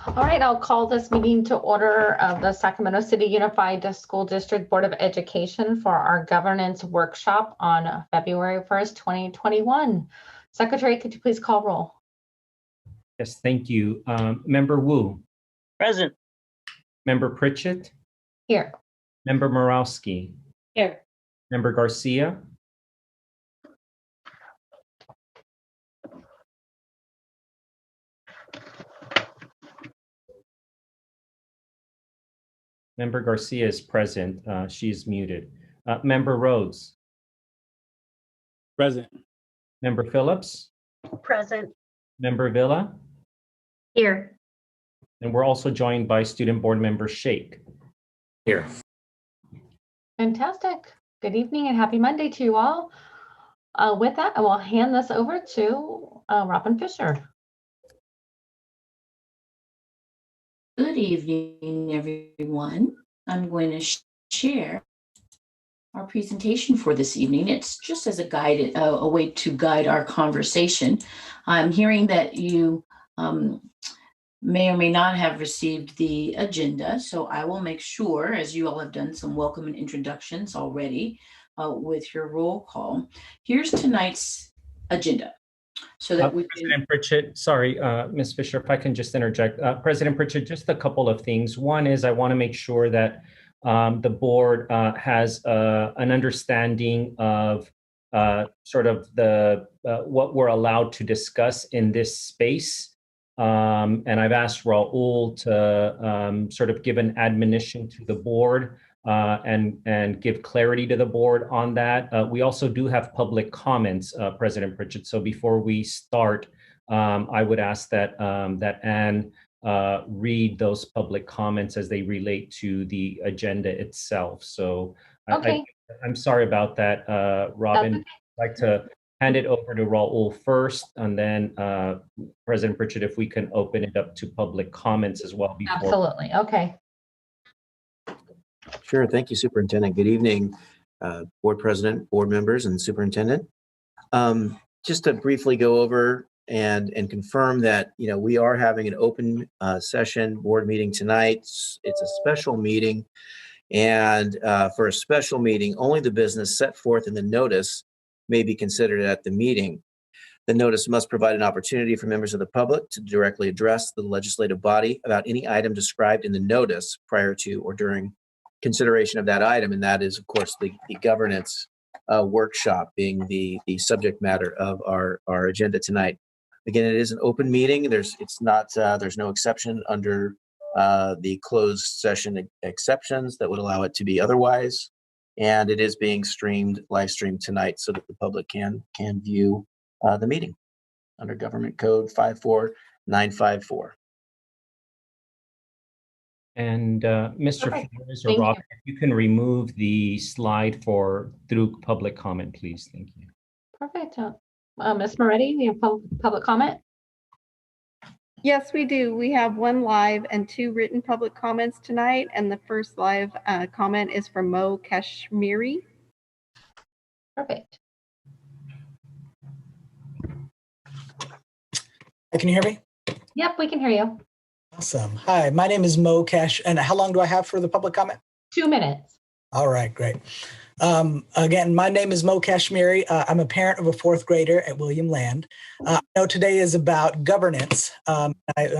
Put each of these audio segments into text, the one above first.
All right, I'll call this meeting to order of the Sacramento City Unified School District Board of Education for our governance workshop on February 1st, 2021. Secretary, could you please call roll? Yes, thank you. Member Wu. Present. Member Pritchett. Here. Member Morawski. Here. Member Garcia. Member Garcia is present. She is muted. Member Rhodes. Present. Member Phillips. Present. Member Villa. Here. And we're also joined by Student Board Member Shake. Here. Fantastic. Good evening and happy Monday to you all. With that, I will hand this over to Robin Fisher. Good evening, everyone. I'm going to share our presentation for this evening. It's just as a way to guide our conversation. I'm hearing that you may or may not have received the agenda, so I will make sure, as you all have done some welcome and introductions already with your roll call. Here's tonight's agenda. So that we President Pritchett, sorry, Ms. Fisher, if I can just interject. President Pritchett, just a couple of things. One is I want to make sure that the board has an understanding of sort of the what we're allowed to discuss in this space. And I've asked Raul to sort of give an admonition to the board and give clarity to the board on that. We also do have public comments, President Pritchett. So before we start, I would ask that that Anne read those public comments as they relate to the agenda itself. So Okay. I'm sorry about that, Robin. Okay. I'd like to hand it over to Raul first, and then President Pritchett, if we can open it up to public comments as well. Before. Absolutely. Okay. Sure. Thank you, Superintendent. Good evening, Board President, board members, and Superintendent. Just to briefly go over and confirm that, we are having an open session board meeting tonight. It's a special meeting. And for a special meeting, only the business set forth in the notice may be considered at the meeting. The notice must provide an opportunity for members of the public to directly address the legislative body about any item described in the notice prior to or during consideration of that item, and that is, of course, the governance workshop being the subject matter of our agenda tonight. Again, it is an open meeting. There's no exception under the closed session exceptions that would allow it to be otherwise, and it is being live streamed tonight so that the public can view the meeting under Government Code 54954. And Mr. Perfect. Flores or Thank Rob, if you can remove the slide through public comment, please. Thank you. Perfect. Ms. Moretti, we have public comment? Yes, we do. We have one live and two written public comments tonight. And the first live comment is from Mo Kashmiri. Perfect. Can you hear me? Yep, we can hear you. Awesome. Hi, my name is Mo Cash. And how long do I have for the public comment? 2 minutes. All right, great. Again, my name is Mo Kashmiri. I'm a parent of a fourth grader at William Land. I know today is about governance. I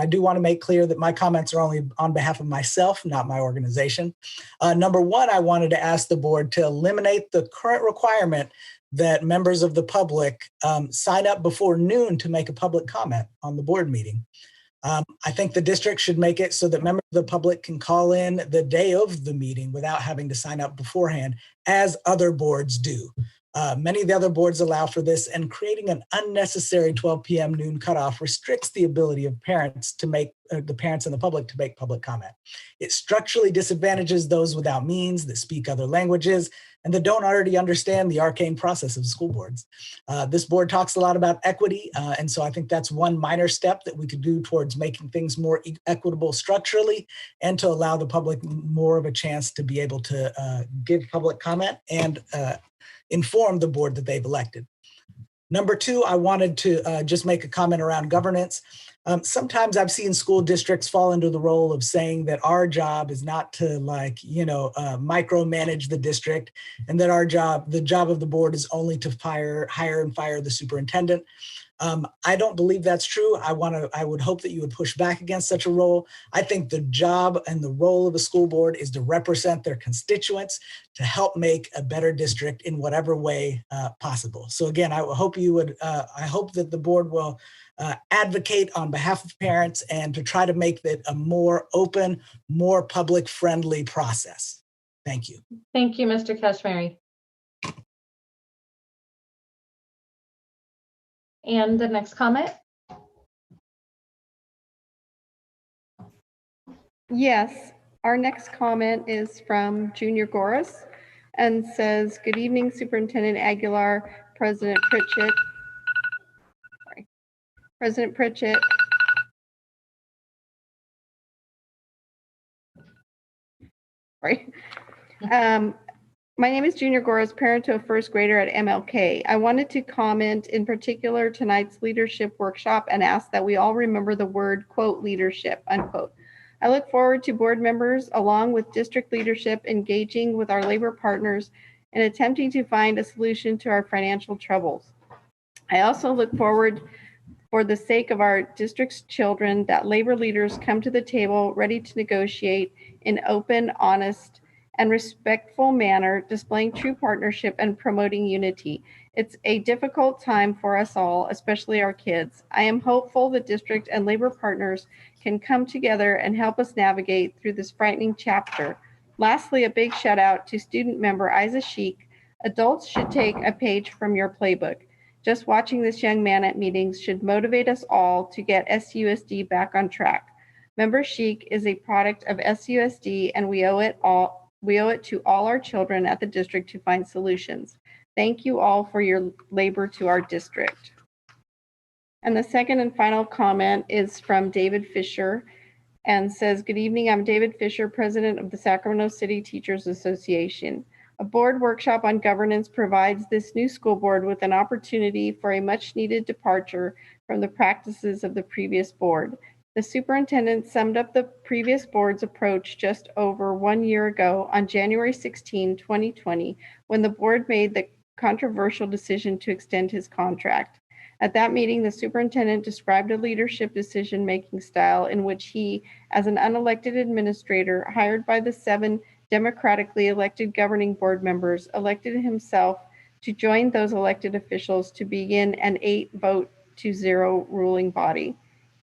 do want to make clear that my comments are only on behalf of myself, not my organization. Number one, I wanted to ask the board to eliminate the current requirement that members of the public sign up before noon to make a public comment on the board meeting. I think the district should make it so that members of the public can call in the day of the meeting without having to sign up beforehand, as other boards do. Many of the other boards allow for this, and creating an unnecessary 12 p.m. noon cutoff restricts the ability of parents to make the parents and the public to make public comment. It structurally disadvantages those without means that speak other languages and that don't already understand the arcane process of school boards. This board talks a lot about equity, and so I think that's one minor step that we could do towards making things more equitable structurally and to allow the public more of a chance to be able to give public comment and inform the board that they've elected. Number two, I wanted to just make a comment around governance. Sometimes I've seen school districts fall into the role of saying that our job is not to micromanage the district, and that the job of the board is only to hire and fire the superintendent. I don't believe that's true. I would hope that you would push back against such a role. I think the job and the role of a school board is to represent their constituents, to help make a better district in whatever way possible. So again, I hope that the board will advocate on behalf of parents and to try to make it a more open, more public friendly process. Thank you. Thank you, Mr. Kashmiri. And the next comment? Yes, our next comment is from Junior Goris and says, "Good evening, Superintendent Aguilar, President Pritchett." Sorry, President Pritchett. Sorry. My name is Junior Goris, parent to a first grader at MLK. I wanted to comment in particular tonight's leadership workshop and ask that we all remember the word, quote, leadership, unquote. I look forward to board members, along with district leadership, engaging with our labor partners and attempting to find a solution to our financial troubles. I also look forward, for the sake of our district's children, that labor leaders come to the table ready to negotiate in open, honest, and respectful manner, displaying true partnership and promoting unity. It's a difficult time for us all, especially our kids. I am hopeful the district and labor partners can come together and help us navigate through this frightening chapter. Lastly, a big shout out to student member Isa Sheik. Adults should take a page from your playbook. Just watching this young man at meetings should motivate us all to get SUSD back on track. Member Sheik is a product of SUSD, and we owe it to all our children at the district to find solutions. Thank you all for your labor to our district. And the second and final comment is from David Fisher and says, "Good evening, I'm David Fisher, president of the Sacramento City Teachers Association. A board workshop on governance provides this new school board with an opportunity for a much needed departure from the practices of the previous board. The superintendent summed up the previous board's approach just over 1 year ago on January 16, 2020, when the board made the controversial decision to extend his contract. At that meeting, the superintendent described a leadership decision-making style in which he, as an unelected administrator hired by the 7 democratically elected governing board members, elected himself to join those elected officials to begin an 8-vote-0 ruling body.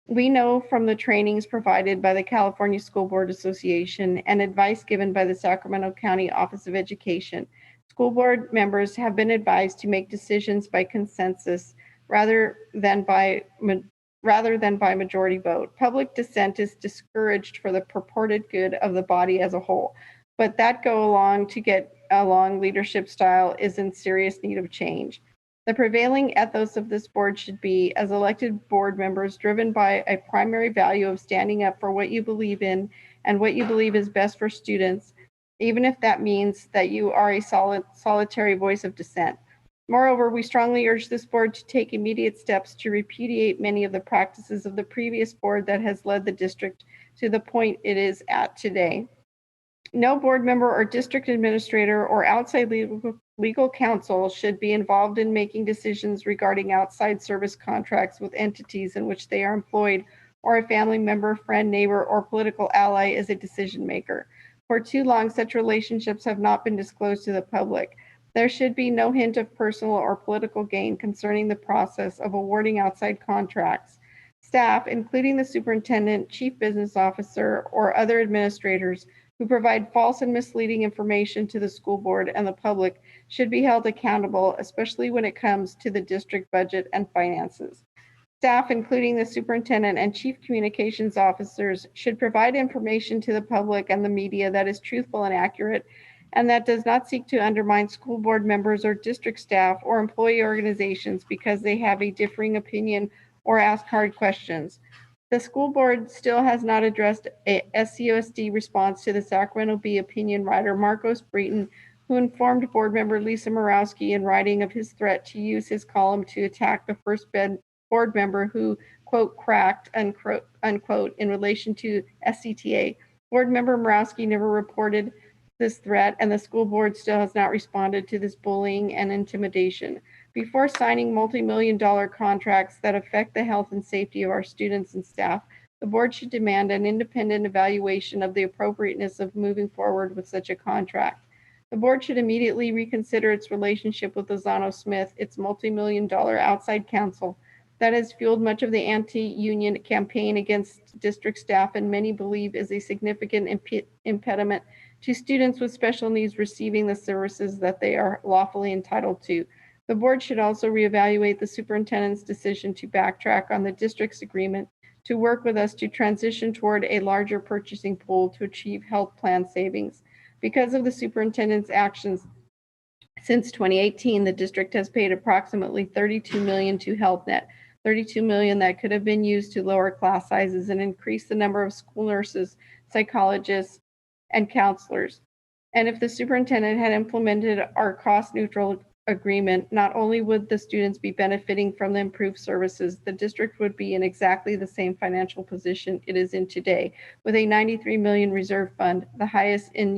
We know from the trainings provided by the California School Board Association and advice given by the Sacramento County Office of Education, school board members have been advised to make decisions by consensus rather than by majority vote. Public dissent is discouraged for the purported good of the body as a whole, but that go along to get along leadership style is in serious need of change. The prevailing ethos of this board should be, as elected board members, driven by a primary value of standing up for what you believe in and what you believe is best for students, even if that means that you are a solitary voice of dissent. Moreover, we strongly urge this board to take immediate steps to repudiate many of the practices of the previous board that has led the district to the point it is at today. No board member or district administrator or outside legal counsel should be involved in making decisions regarding outside service contracts with entities in which they are employed, or a family member, friend, neighbor, or political ally is a decision maker. For too long, such relationships have not been disclosed to the public. There should be no hint of personal or political gain concerning the process of awarding outside contracts. Staff, including the superintendent, chief business officer, or other administrators who provide false and misleading information to the school board and the public, should be held accountable, especially when it comes to the district budget and finances. Staff, including the superintendent and chief communications officers, should provide information to the public and the media that is truthful and accurate, and that does not seek to undermine school board members or district staff or employee organizations because they have a differing opinion or ask hard questions. The school board still has not addressed a SUSD response to the Sacramento Bee opinion writer Marcos Breton, who informed board member Lisa Morawski in writing of his threat to use his column to attack the first board member who, quote, cracked, unquote, in relation to SCTA. Board member Morawski never reported this threat, and the school board still has not responded to this bullying and intimidation. Before signing multi-million-dollar contracts that affect the health and safety of our students and staff, the board should demand an independent evaluation of the appropriateness of moving forward with such a contract. The board should immediately reconsider its relationship with Lozano Smith, its multi-million-dollar outside counsel that has fueled much of the anti-union campaign against district staff, and many believe is a significant impediment to students with special needs receiving the services that they are lawfully entitled to. The board should also reevaluate the superintendent's decision to backtrack on the district's agreement to work with us to transition toward a larger purchasing pool to achieve health plan savings. Because of the superintendent's actions since 2018, the district has paid approximately $32 million to HealthNet, $32 million that could have been used to lower class sizes and increase the number of school nurses, psychologists, and counselors. And if the superintendent had implemented our cost-neutral agreement, not only would the students be benefiting from the improved services, the district would be in exactly the same financial position it is in today, with a $93 million reserve fund, the highest in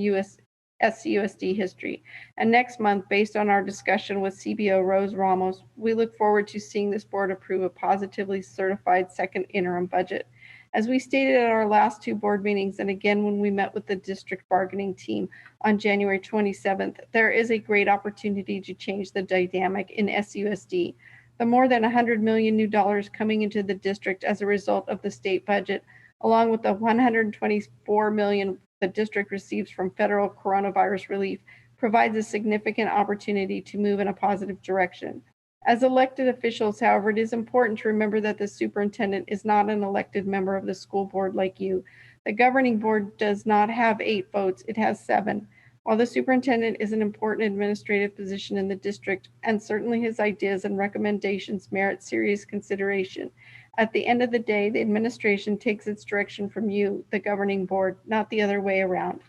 SCUSD history. And next month, based on our discussion with CBO Rose Ramos, we look forward to seeing this board approve a positively certified second interim budget. As we stated at our last two board meetings, and again when we met with the district bargaining team on January 27th, there is a great opportunity to change the dynamic in SUSD. The more than $100 million new dollars coming into the district as a result of the state budget, along with the $124 million the district receives from federal coronavirus relief, provides a significant opportunity to move in a positive direction. As elected officials, however, it is important to remember that the superintendent is not an elected member of the school board like you. The governing board does not have 8 votes, it has 7. While the superintendent is an important administrative position in the district, and certainly his ideas and recommendations merit serious consideration, at the end of the day, the administration takes its direction from you, the governing board, not the other way around.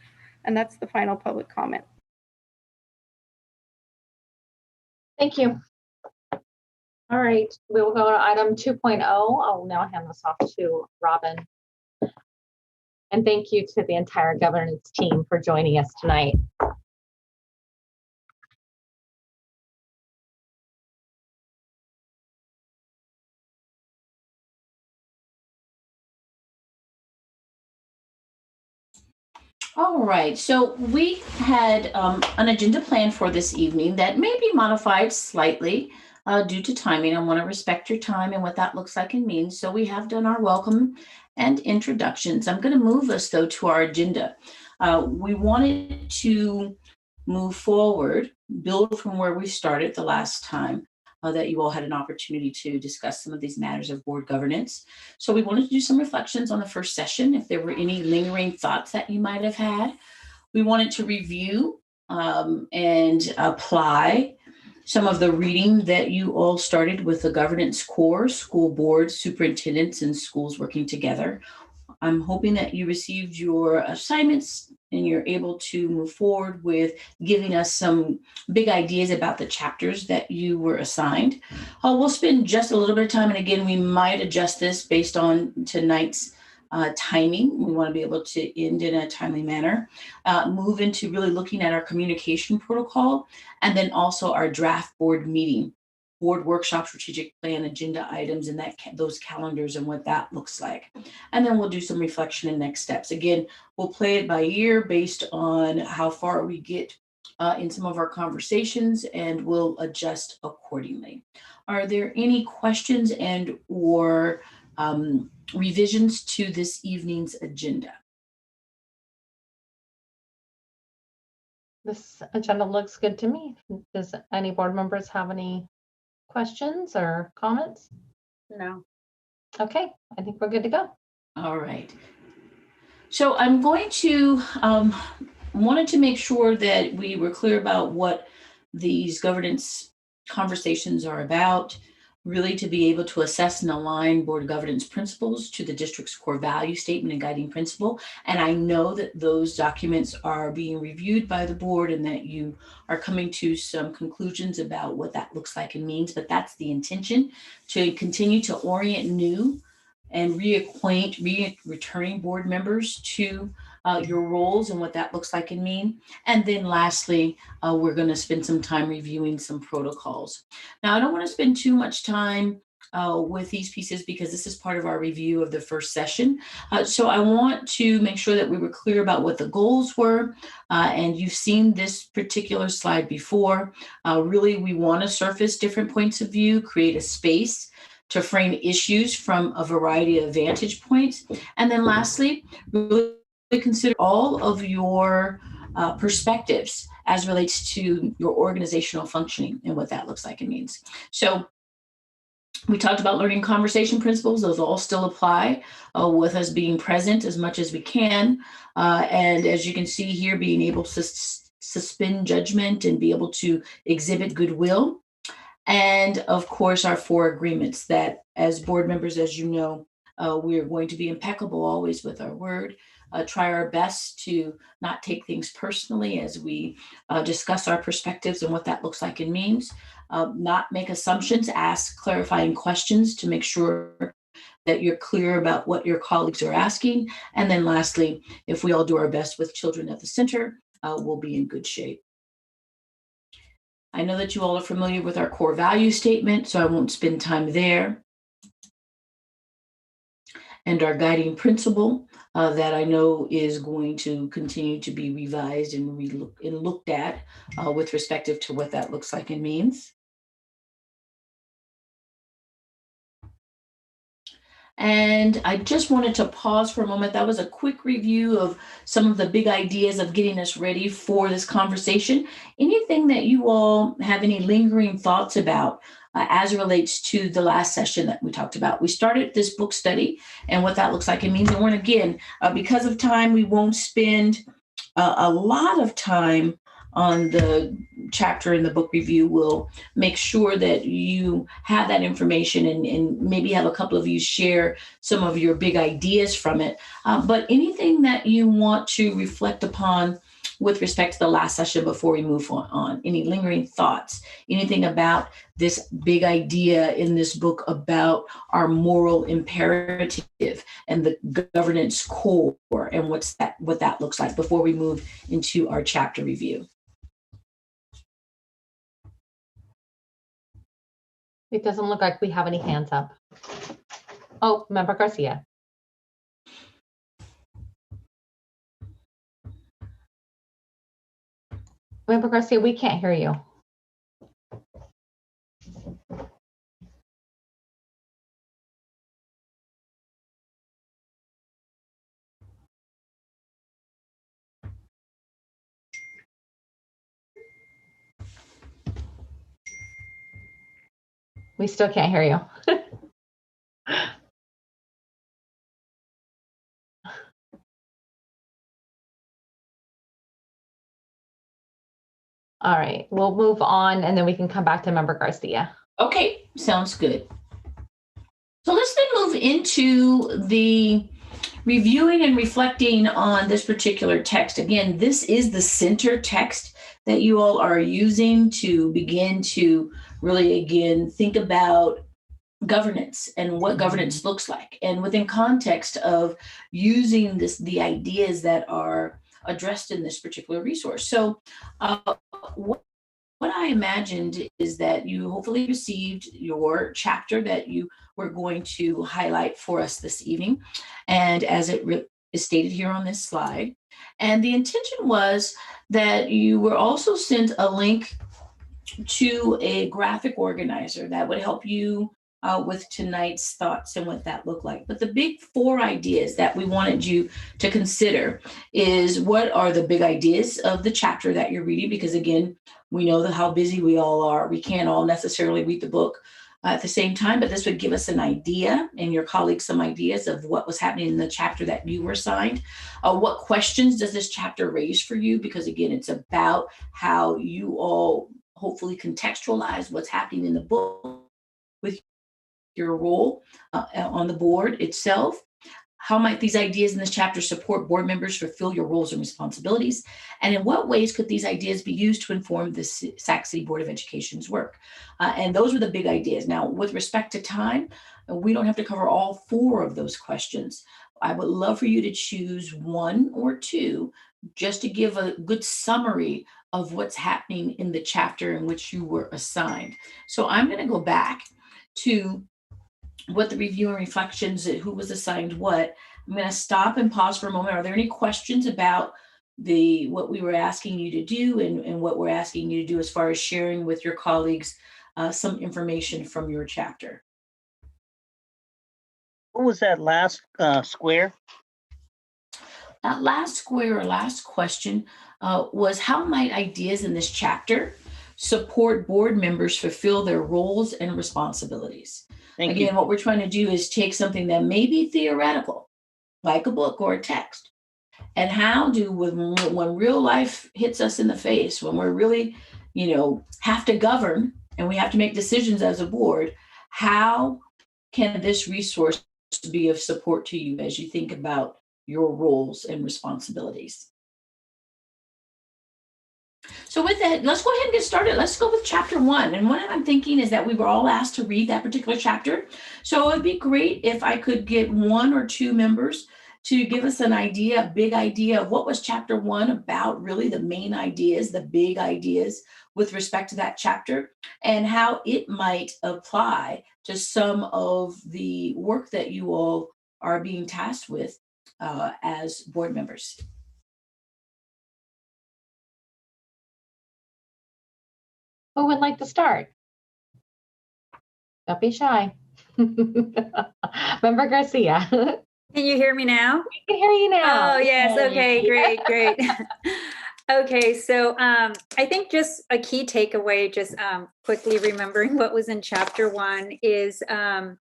And that's the final public comment. Thank you. All right, we will go to item 2.0. I'll now hand this off to Robin. And thank you to the entire governance team for joining us tonight. All right, so we had an agenda plan for this evening that may be modified slightly due to timing. I want to respect your time and what that looks like and means. So we have done our welcome and introductions. I'm going to move us, though, to our agenda. We wanted to move forward, build from where we started the last time that you all had an opportunity to discuss some of these matters of board governance. So we wanted to do some reflections on the first session, if there were any lingering thoughts that you might have had. We wanted to review and apply some of the reading that you all started with the governance core, school boards, superintendents, and schools working together. I'm hoping that you received your assignments and you're able to move forward with giving us some big ideas about the chapters that you were assigned. We'll spend just a little bit of time, and again, we might adjust this based on tonight's timing. We want to be able to end in a timely manner, move into really looking at our communication protocol, and then also our draft board meeting, board workshop, strategic plan, agenda items, and those calendars and what that looks like. And then we'll do some reflection and next steps. Again, we'll play it by ear based on how far we get in some of our conversations, and we'll adjust accordingly. Are there any questions and or revisions to this evening's agenda? This agenda looks good to me. Does any board members have any questions or comments? No. Okay, I think we're good to go. All right. So I'm going to wanted to make sure that we were clear about what these governance conversations are about. really to be able to assess and align board governance principles to the district's core value statement and guiding principle. And I know that those documents are being reviewed by the board and that you are coming to some conclusions about what that looks like and means, but that's the intention, to continue to orient new and reacquaint returning board members to your roles and what that looks like and mean. And then lastly, we're going to spend some time reviewing some protocols. Now, I don't want to spend too much time with these pieces because this is part of our review of the first session. So I want to make sure that we were clear about what the goals were. And you've seen this particular slide before. Really, we want to surface different points of view, create a space to frame issues from a variety of vantage points. And then lastly, really consider all of your perspectives as relates to your organizational functioning and what that looks like and means. So we talked about learning conversation principles. Those all still apply with us being present as much as we can. And as you can see here, being able to suspend judgment and be able to exhibit goodwill. And of course, our 4 agreements that as board members, as you know, we are going to be impeccable always with our word, try our best to not take things personally as we discuss our perspectives and what that looks like and means, not make assumptions, ask clarifying questions to make sure that you're clear about what your colleagues are asking. And then lastly, if we all do our best with children at the center, we'll be in good shape. I know that you all are familiar with our core value statement, so I won't spend time there. And our guiding principle that I know is going to continue to be revised and looked at with respect to what that looks like and means. And I just wanted to pause for a moment. That was a quick review of some of the big ideas of getting us ready for this conversation. Anything that you all have any lingering thoughts about as it relates to the last session that we talked about? We started this book study and what that looks like and means. And when again, because of time, we won't spend a lot of time on the chapter in the book review. We'll make sure that you have that information and maybe have a couple of you share some of your big ideas from it. But anything that you want to reflect upon with respect to the last session before we move on, any lingering thoughts, anything about this big idea in this book about our moral imperative and the governance core and what that looks like before we move into our chapter review. It doesn't look like we have any hands up. Oh, Member Garcia. Member Garcia, we can't hear you. We still can't hear you. All right, we'll move on and then we can come back to Member Garcia. Okay, sounds good. So let's then move into the reviewing and reflecting on this particular text. Again, this is the center text that you all are using to begin to really, again, think about governance and what governance looks like. And within context of using the ideas that are addressed in this particular resource. So what I imagined is that you hopefully received your chapter that you were going to highlight for us this evening. And as it is stated here on this slide. And the intention was that you were also sent a link to a graphic organizer that would help you with tonight's thoughts and what that looked like. But the big 4 ideas that we wanted you to consider is what are the big ideas of the chapter that you're reading? Because again, we know how busy we all are. We can't all necessarily read the book at the same time, but this would give us an idea and your colleagues some ideas of what was happening in the chapter that you were assigned. What questions does this chapter raise for you? Because again, it's about how you all hopefully contextualize what's happening in the book with your role on the board itself. How might these ideas in this chapter support board members fulfill your roles and responsibilities? And in what ways could these ideas be used to inform the Sac City Board of Education's work? And those were the big ideas. Now, with respect to time, we don't have to cover all 4 of those questions. I would love for you to choose 1 or 2 just to give a good summary of what's happening in the chapter in which you were assigned. So I'm going to go back to what the review and reflections, who was assigned what. I'm going to stop and pause for a moment. Are there any questions about what we were asking you to do and what we're asking you to do as far as sharing with your colleagues some information from your chapter? What was that last square? That last square or last question was, how might ideas in this chapter support board members fulfill their roles and responsibilities? Thank Again, you. what we're trying to do is take something that may be theoretical, like a book or a text, and how do, when real life hits us in the face, when we're really, have to govern and we have to make decisions as a board, how can this resource be of support to you as you think about your roles and responsibilities? So with that, let's go ahead and get started. Let's go with chapter 1. And what I'm thinking is that we were all asked to read that particular chapter. So it would be great if I could get 1 or 2 members to give us an idea, a big idea of what was chapter 1 about, really the main ideas, the big ideas with respect to that chapter, and how it might apply to some of the work that you all are being tasked with as board members. Who would like to start? Don't be shy. Member Garcia. Can you hear me now? We can hear you now. Oh, yes. Okay, great. Okay, so I think just a key takeaway, just quickly remembering what was in chapter 1 is the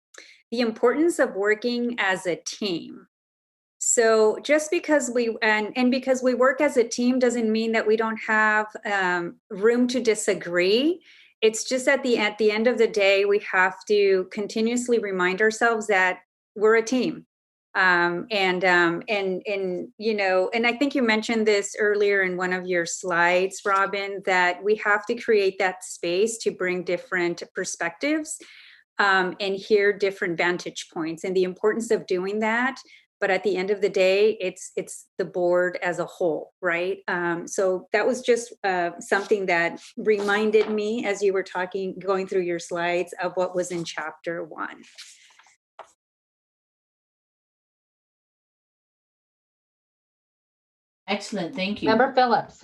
importance of working as a team. So just because we because we work as a team doesn't mean that we don't have room to disagree. It's just at the end of the day, we have to continuously remind ourselves that we're a team. And I think you mentioned this earlier in one of your slides, Robin, that we have to create that space to bring different perspectives and hear different vantage points, and the importance of doing that. But at the end of the day, it's the board as a whole, right? So that was just something that reminded me as you were going through your slides of what was in chapter 1. Excellent, thank you. Member Phillips.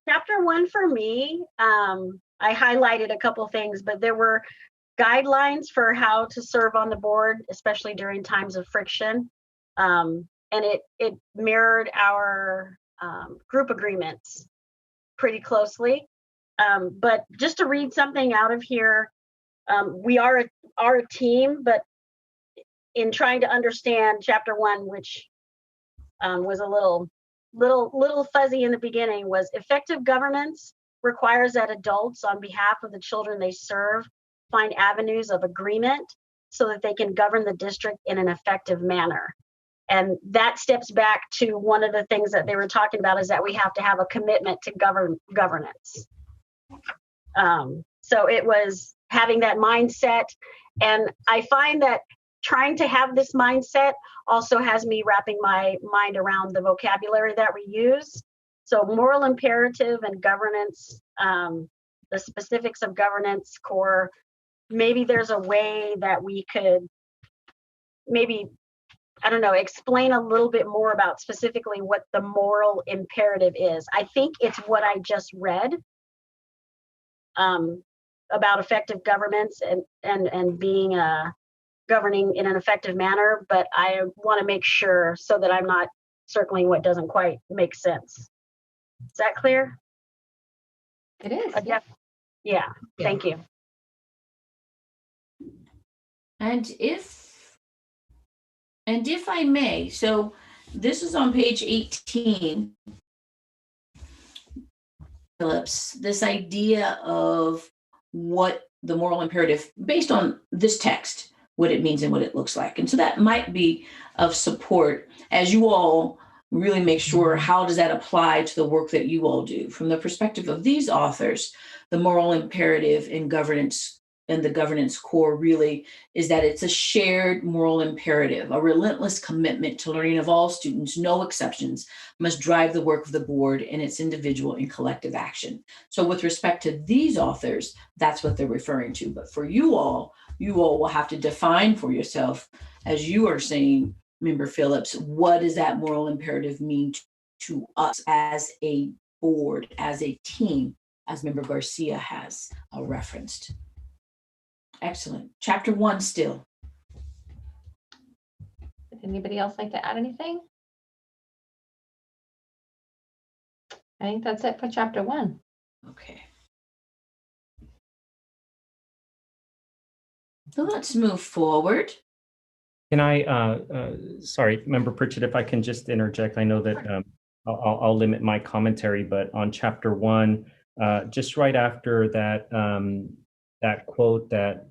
Chapter 1 for me, I highlighted a couple things, but there were guidelines for how to serve on the board, especially during times of friction. And it mirrored our group agreements pretty closely. But just to read something out of here, we are a team, but in trying to understand chapter 1, which was a little fuzzy in the beginning, was effective governance requires that adults on behalf of the children they serve find avenues of agreement so that they can govern the district in an effective manner. And that steps back to one of the things that they were talking about, is that we have to have a commitment to governance. So it was having that mindset. And I find that trying to have this mindset also has me wrapping my mind around the vocabulary that we use. So moral imperative and governance, the specifics of governance core. Maybe there's a way that we could explain a little bit more about specifically what the moral imperative is. I think it's what I just read about effective governance and being governing in an effective manner, but I want to make sure so that I'm not circling what doesn't quite make sense. Is that clear? It is. Yeah. Thank you. And if I may, so this is on page 18, Phillips, this idea of what the moral imperative, based on this text, what it means and what it looks like. And so that might be of support as you all really make sure, how does that apply to the work that you all do? From the perspective of these authors, the moral imperative in governance and the governance core really is that it's a shared moral imperative. A relentless commitment to learning of all students, no exceptions, must drive the work of the board in its individual and collective action. So with respect to these authors, that's what they're referring to. But for you all will have to define for yourself, as you are saying, Member Phillips, what does that moral imperative mean to us as a board, as a team, as Member Garcia has referenced. Excellent. Chapter 1 still. Would anybody else like to add anything? I think that's it for chapter 1. Okay. So let's move forward. Can I, sorry, Member Pritchett, if I can just interject, I know that I'll limit my commentary, but on chapter 1, just right after that, that quote that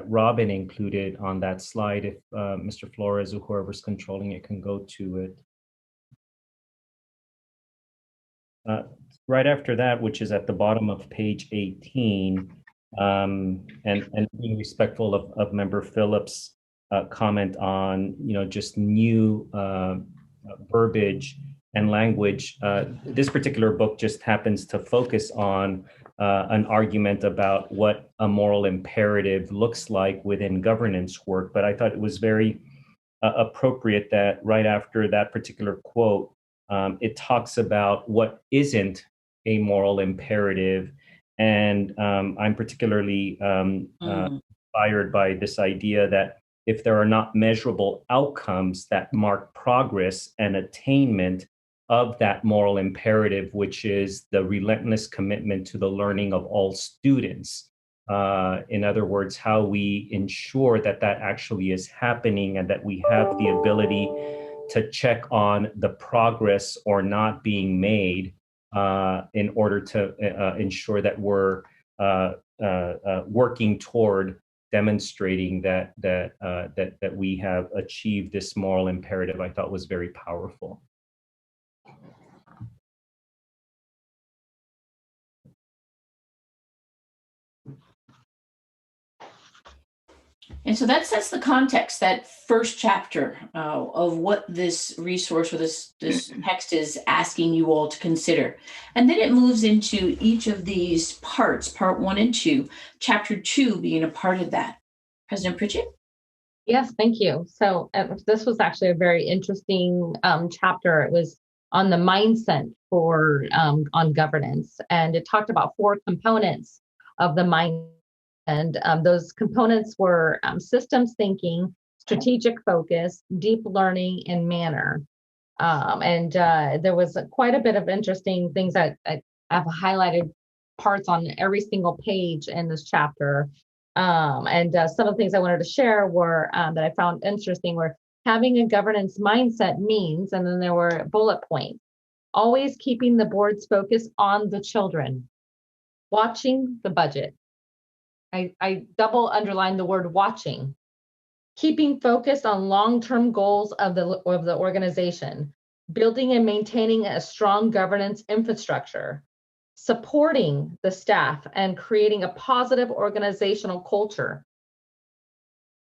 Robin included on that slide, if Mr. Flores or whoever's controlling it can go to it. Right after that, which is at the bottom of page 18, and being respectful of Member Phillips' comment on, just new verbiage and language. This particular book just happens to focus on an argument about what a moral imperative looks like within governance work. But I thought it was very appropriate that right after that particular quote, it talks about what isn't a moral imperative. And I'm particularly inspired by this idea that if there are not measurable outcomes that mark progress and attainment of that moral imperative, which is the relentless commitment to the learning of all students. In other words, how we ensure that that actually is happening and that we have the ability to check on the progress or not being made in order to ensure that we're working toward demonstrating that we have achieved this moral imperative, I thought was very powerful. And so that sets the context, that first chapter of what this resource or this text is asking you all to consider. And then it moves into each of these parts, part 1 and 2, chapter 2 being a part of that. President Pritchett? Yes, thank you. So this was actually a very interesting chapter. It was on the mindset for on governance, and it talked about 4 components of the mind. And those components were systems thinking, strategic focus, deep learning, and manner. And there was quite a bit of interesting things that I've highlighted parts on every single page in this chapter. And some of the things I wanted to share were that I found interesting were having a governance mindset means, and then there were bullet points, always keeping the board's focus on the children, watching the budget. I double underline the word watching, keeping focus on long-term goals of the organization, building and maintaining a strong governance infrastructure, supporting the staff and creating a positive organizational culture,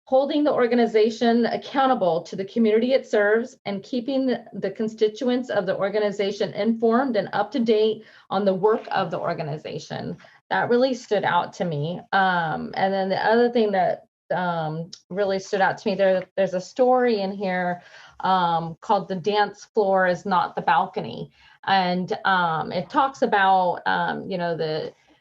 holding the organization accountable to the community it serves, and keeping the constituents of the organization informed and up to date on the work of the organization. That really stood out to me. And then the other thing that really stood out to me, there's a story in here called "The Dance Floor is Not the Balcony." And it talks about,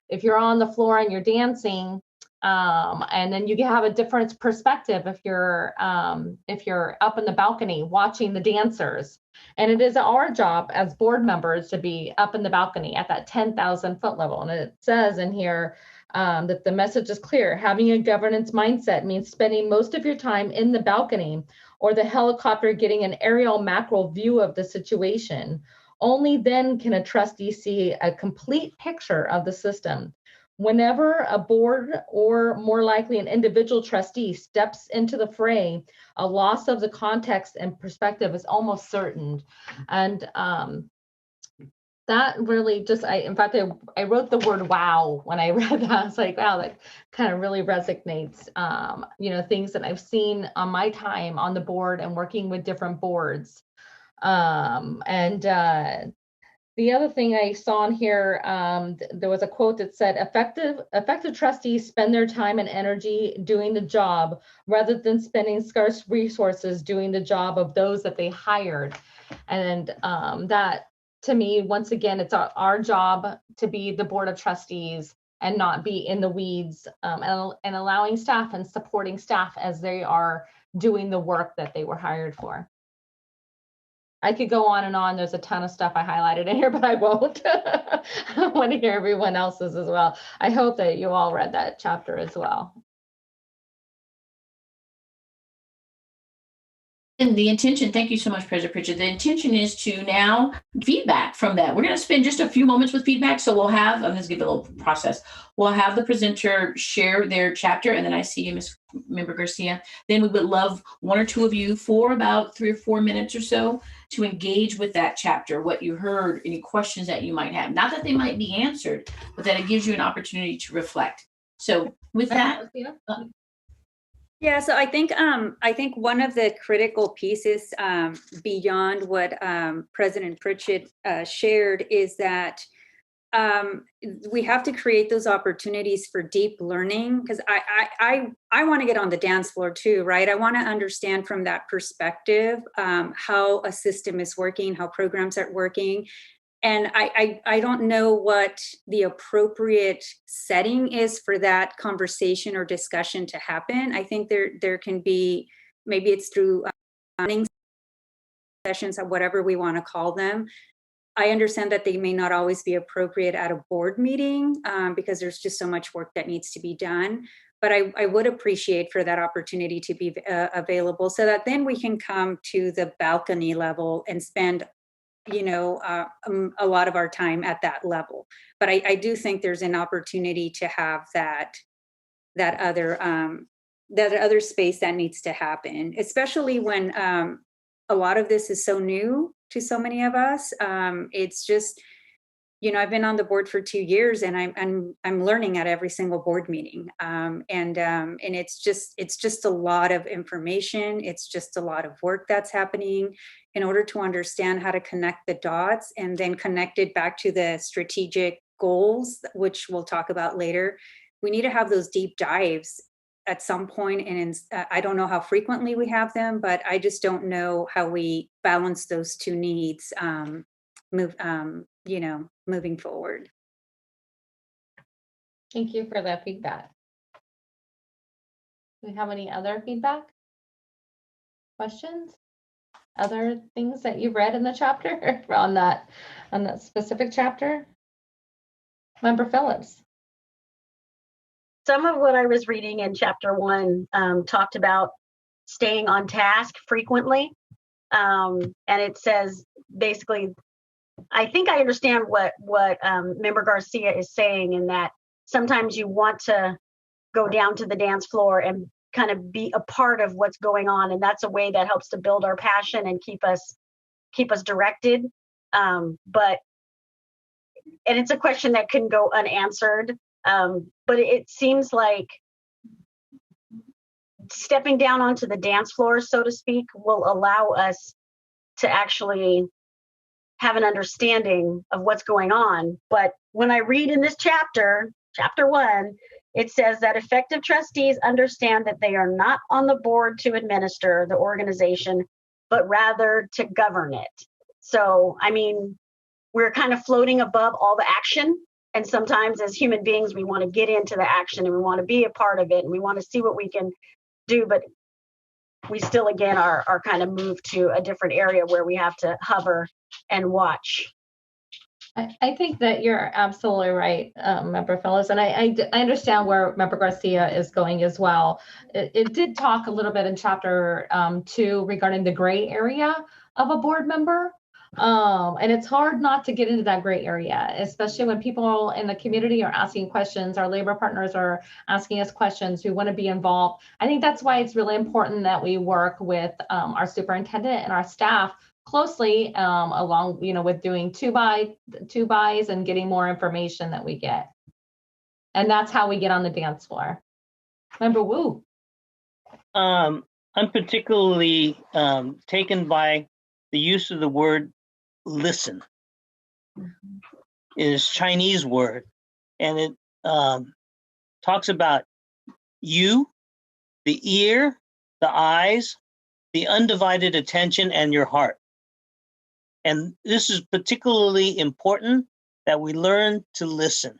if you're on the floor and you're dancing, and then you have a different perspective if you're up in the balcony watching the dancers. And it is our job as board members to be up in the balcony at that 10,000 foot level. And it says in here that the message is clear. Having a governance mindset means spending most of your time in the balcony or the helicopter getting an aerial macro view of the situation. Only then can a trustee see a complete picture of the system. Whenever a board or more likely an individual trustee steps into the fray, a loss of the context and perspective is almost certain. And that really just, in fact, I wrote the word wow when I read that. I was like, wow, that kind of really resonates, things that I've seen on my time on the board and working with different boards. The other thing I saw in here, there was a quote that said, effective trustees spend their time and energy doing the job rather than spending scarce resources doing the job of those that they hired. And that, to me, once again, it's our job to be the board of trustees and not be in the weeds, and allowing staff and supporting staff as they are doing the work that they were hired for. I could go on and on. There's a ton of stuff I highlighted in here, but I won't. I want to hear everyone else's as well. I hope that you all read that chapter as well. And the intention, thank you so much, President Pritchett. The intention is to now feedback from that. We're going to spend just a few moments with feedback. So we'll have, I'm going to give a little process. We'll have the presenter share their chapter. And then I see you, Ms. Member Garcia. Then we would love one or two of you for about 3 or 4 minutes or so to engage with that chapter, what you heard, any questions that you might have. Not that they might be answered, but that it gives you an opportunity to reflect. So with that, yeah, so I think one of the critical pieces beyond what President Pritchett shared is that we have to create those opportunities for deep learning, because I want to get on the dance floor too, right? I want to understand from that perspective how a system is working, how programs are working. And I don't know what the appropriate setting is for that conversation or discussion to happen. I think there can be, maybe it's through learning sessions, or whatever we want to call them. I understand that they may not always be appropriate at a board meeting because there's just so much work that needs to be done. But I would appreciate for that opportunity to be available, so that then we can come to the balcony level and spend a lot of our time at that level. But I do think there's an opportunity to have that other space that needs to happen, especially when a lot of this is so new to so many of us. It's just, I've been on the board for 2 years, and I'm learning at every single board meeting. And it's just a lot of information. It's just a lot of work that's happening in order to understand how to connect the dots and then connect it back to the strategic goals, which we'll talk about later. We need to have those deep dives at some point, and I don't know how frequently we have them, but I just don't know how we balance those two needs moving forward. Thank you for that feedback. Do we have any other feedback? Questions? Other things that you've read in the chapter on that specific chapter? Member Phillips. Some of what I was reading in chapter 1 talked about staying on task frequently. And it says, basically, I think I understand what Member Garcia is saying, in that sometimes you want to go down to the dance floor and kind of be a part of what's going on. And that's a way that helps to build our passion and keep us directed. And it's a question that can go unanswered. But it seems like stepping down onto the dance floor, so to speak, will allow us to actually have an understanding of what's going on. But when I read in this chapter 1, it says that effective trustees understand that they are not on the board to administer the organization, but rather to govern it. So, I mean, we're kind of floating above all the action. And sometimes as human beings, we want to get into the action and we want to be a part of it and we want to see what we can do. But we still, again, are kind of moved to a different area where we have to hover and watch. I think that you're absolutely right, Member Phillips, and I understand where Member Garcia is going as well. It did talk a little bit in chapter 2 regarding the gray area of a board member, And it's hard not to get into that gray area, especially when people in the community are asking questions, our labor partners are asking us questions, we want to be involved. I think that's why it's really important that we work with our superintendent and our staff closely along, with doing two buys and getting more information that we get. And that's how we get on the dance floor. Member Wu. I'm particularly taken by the use of the word listen. It is a Chinese word, and it talks about you, the ear, the eyes, the undivided attention, and your heart. And this is particularly important that we learn to listen.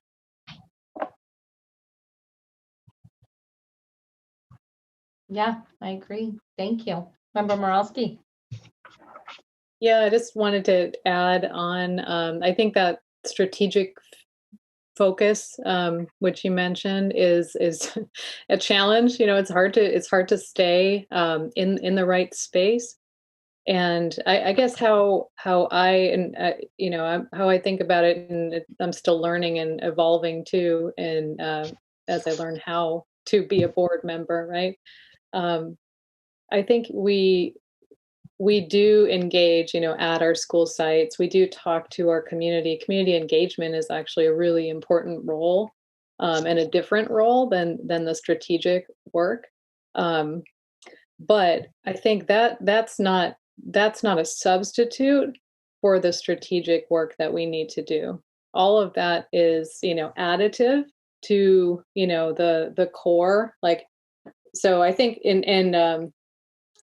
Yeah, I agree. Thank you. Member Moralski. Yeah, I just wanted to add on, I think that strategic focus, which you mentioned, is a challenge. It's hard to stay in the right space. And I guess how I think about it, and I'm still learning and evolving too, and as I learn how to be a board member, right? I think we do engage, at our school sites. We do talk to our community. Community engagement is actually a really important role, and a different role than the strategic work. But I think that's not a substitute for the strategic work that we need to do. All of that is, additive to, the core. So I think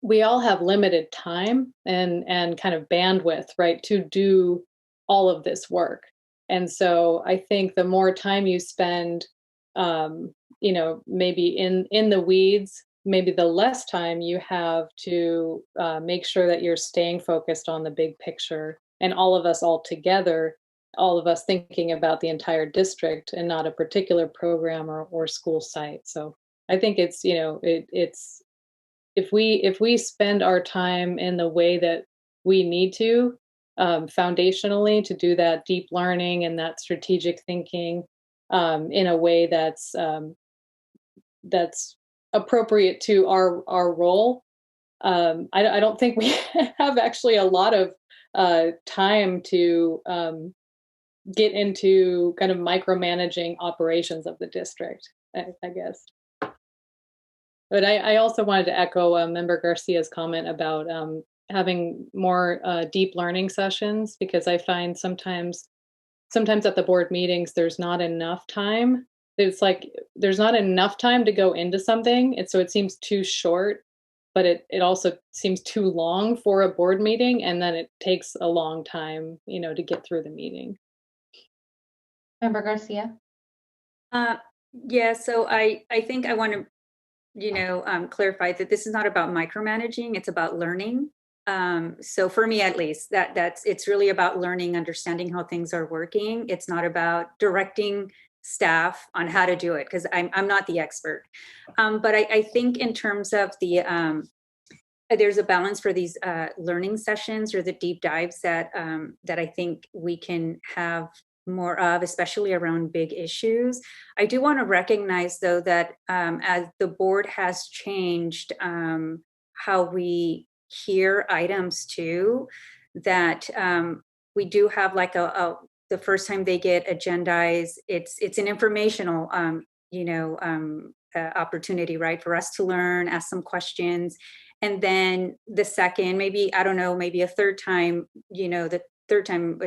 we all have limited time and kind of bandwidth, right, to do all of this work. And so I think the more time you spend, maybe in the weeds, maybe the less time you have to make sure that you're staying focused on the big picture, and all of us all together, all of us thinking about the entire district and not a particular program or school site. So I think it's, it's if we spend our time in the way that we need to, foundationally, to do that deep learning and that strategic thinking in a way that's appropriate to our role. I don't think we have actually a lot of time to get into kind of micromanaging operations of the district, I guess. But I also wanted to echo Member Garcia's comment about having more deep learning sessions, because I find sometimes at the board meetings, there's not enough time. It's like there's not enough time to go into something. So it seems too short, but it also seems too long for a board meeting. And then it takes a long time, to get through the meeting. Member Garcia. Yeah, so I think I want to clarify that this is not about micromanaging, it's about learning. So for me, at least, it's really about learning, understanding how things are working. It's not about directing staff on how to do it, because I'm not the expert. But I think in terms of there's a balance for these learning sessions or the deep dives that I think we can have more of, especially around big issues. I do want to recognize, though, that as the board has changed how we hear items too, that we do have like the first time they get agendized, it's an informational opportunity, right, for us to learn, ask some questions. And then the second, maybe a third time,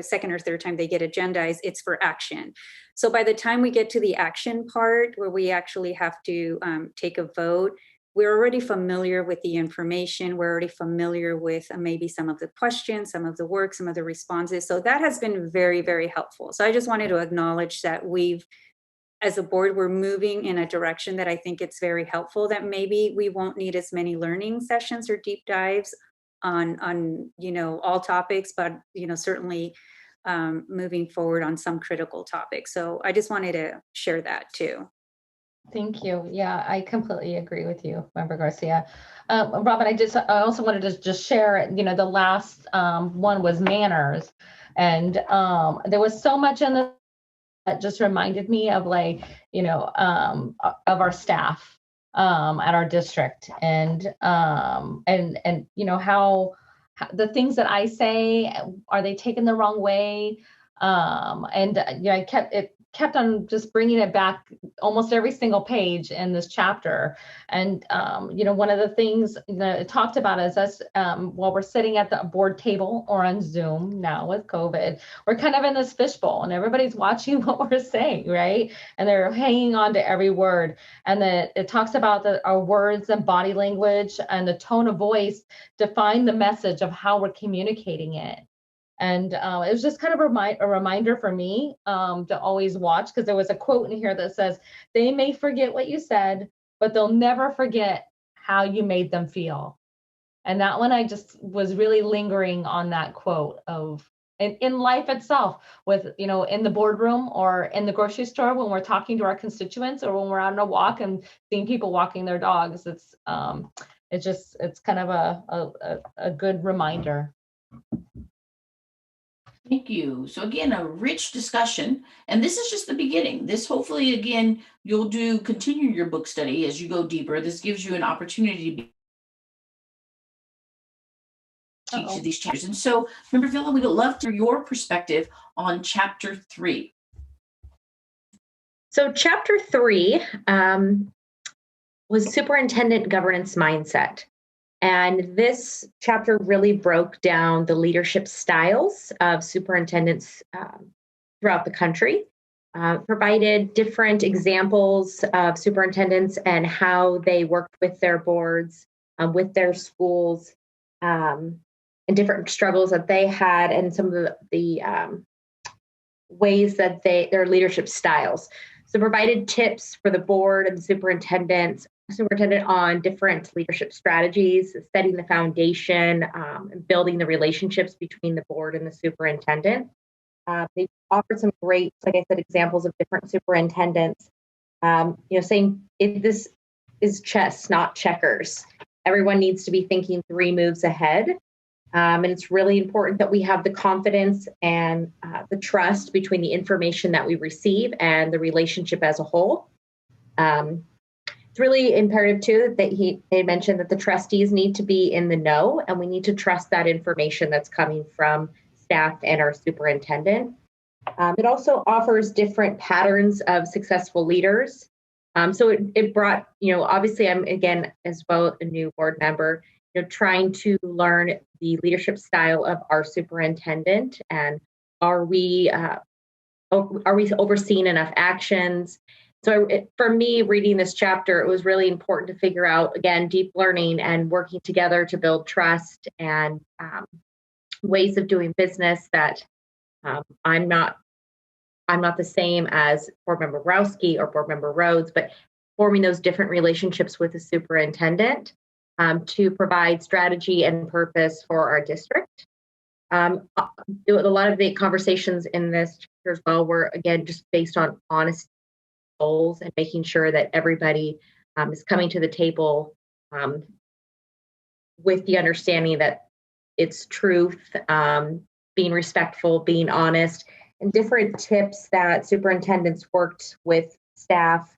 second or third time they get agendized, it's for action. So by the time we get to the action part, where we actually have to take a vote, we're already familiar with the information. We're already familiar with maybe some of the questions, some of the work, some of the responses. So that has been very, very helpful. So I just wanted to acknowledge that as a board, we're moving in a direction that I think it's very helpful, that maybe we won't need as many learning sessions or deep dives on all topics, but certainly moving forward on some critical topics. So I just wanted to share that too. Thank you. Yeah, I completely agree with you, Member Garcia. Robin, I also wanted to just share, the last one was manners. And there was so much in this that just reminded me of of our staff at our district and how the things that I say, are they taken the wrong way? I kept on just bringing it back almost every single page in this chapter. And, one of the things that it talked about is us, while we're sitting at the board table or on Zoom now with COVID, we're kind of in this fishbowl and everybody's watching what we're saying, right? And they're hanging on to every word. And that it talks about our words and body language and the tone of voice define the message of how we're communicating it. And it was just kind of a reminder for me to always watch, because there was a quote in here that says, they may forget what you said, but they'll never forget how you made them feel. And that one, I just was really lingering on that quote of in life itself, with, in the boardroom or in the grocery store, when we're talking to our constituents or when we're out on a walk and seeing people walking their dogs. It's kind of a good reminder. Thank you. So again, a rich discussion, and this is just the beginning. This hopefully, again, you'll continue your book study as you go deeper. This gives you an opportunity to teach these chapters. And so, Member Villa, we would love to hear your perspective on Chapter 3. So Chapter 3 was Superintendent Governance Mindset. And this chapter really broke down the leadership styles of superintendents throughout the country, provided different examples of superintendents and how they worked with their boards, with their schools, and different struggles that they had, and some of the ways that their leadership styles. So provided tips for the board and the superintendent on different leadership strategies, setting the foundation, and building the relationships between the board and the superintendent. They offered some great, like I said, examples of different superintendents, saying this is chess, not checkers. Everyone needs to be thinking 3 moves ahead. And it's really important that we have the confidence and the trust between the information that we receive and the relationship as a whole. It's really imperative too that they mentioned that the trustees need to be in the know, and we need to trust that information that's coming from staff and our superintendent. It also offers different patterns of successful leaders. So it brought, obviously I'm again as well a new board member, trying to learn the leadership style of our superintendent, and are we overseeing enough actions? So for me, reading this chapter, it was really important to figure out, again, deep learning and working together to build trust and ways of doing business that I'm not the same as Board Member Browski or Board Member Rhodes, but forming those different relationships with the superintendent to provide strategy and purpose for our district. A lot of the conversations in this chapter as well were, again, just based on honest goals and making sure that everybody is coming to the table with the understanding that it's truth, being respectful, being honest, and different tips that superintendents worked with staff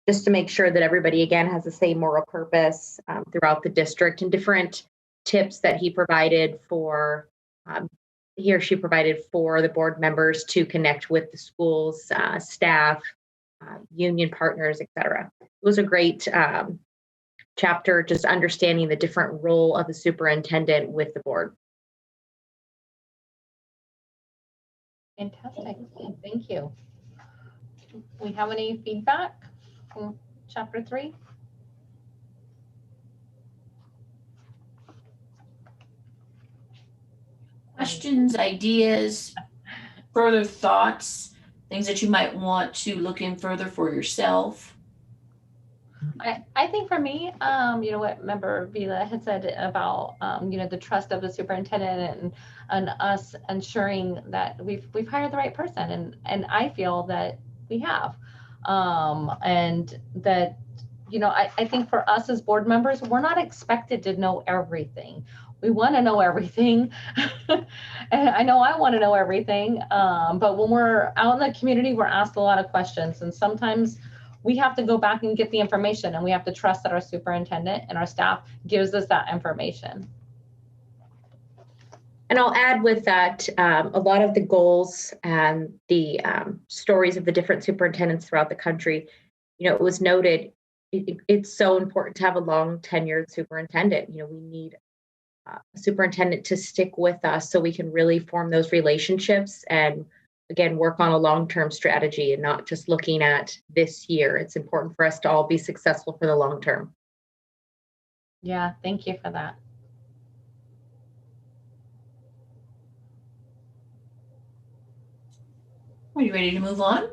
just to make sure that everybody, again, has the same moral purpose throughout the district, and different tips that he or she provided for the board members to connect with the schools, staff, union partners, etc. It was a great chapter, just understanding the different role of the superintendent with the board. Fantastic. Thank you. Do we have any feedback from Chapter 3? Questions, ideas, further thoughts, things that you might want to look in further for yourself? I think for me, what Member Vila had said about, the trust of the superintendent and us ensuring that we've hired the right person. And I feel that we have. And that, I think for us as board members, we're not expected to know everything. We want to know everything. And I know I want to know everything. But when we're out in the community, we're asked a lot of questions. And sometimes we have to go back and get the information, and we have to trust that our superintendent and our staff gives us that information. And I'll add with that, a lot of the goals and the stories of the different superintendents throughout the country, it was noted, it's so important to have a long tenured superintendent. We need a superintendent to stick with us so we can really form those relationships and, again, work on a long-term strategy and not just looking at this year. It's important for us to all be successful for the long term. Yeah, thank you for that. Are you ready to move on?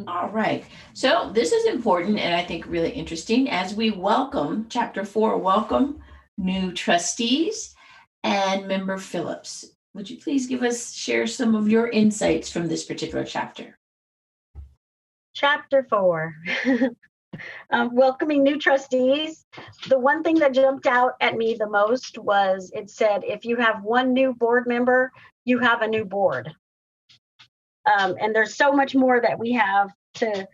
All right. So this is important and I think really interesting as we welcome Chapter 4, welcome new trustees and Member Phillips. Would you please share some of your insights from this particular chapter? Chapter 4, welcoming new trustees. The one thing that jumped out at me the most was it said, if you have one new board member, you have a new board. And there's so much more that we have to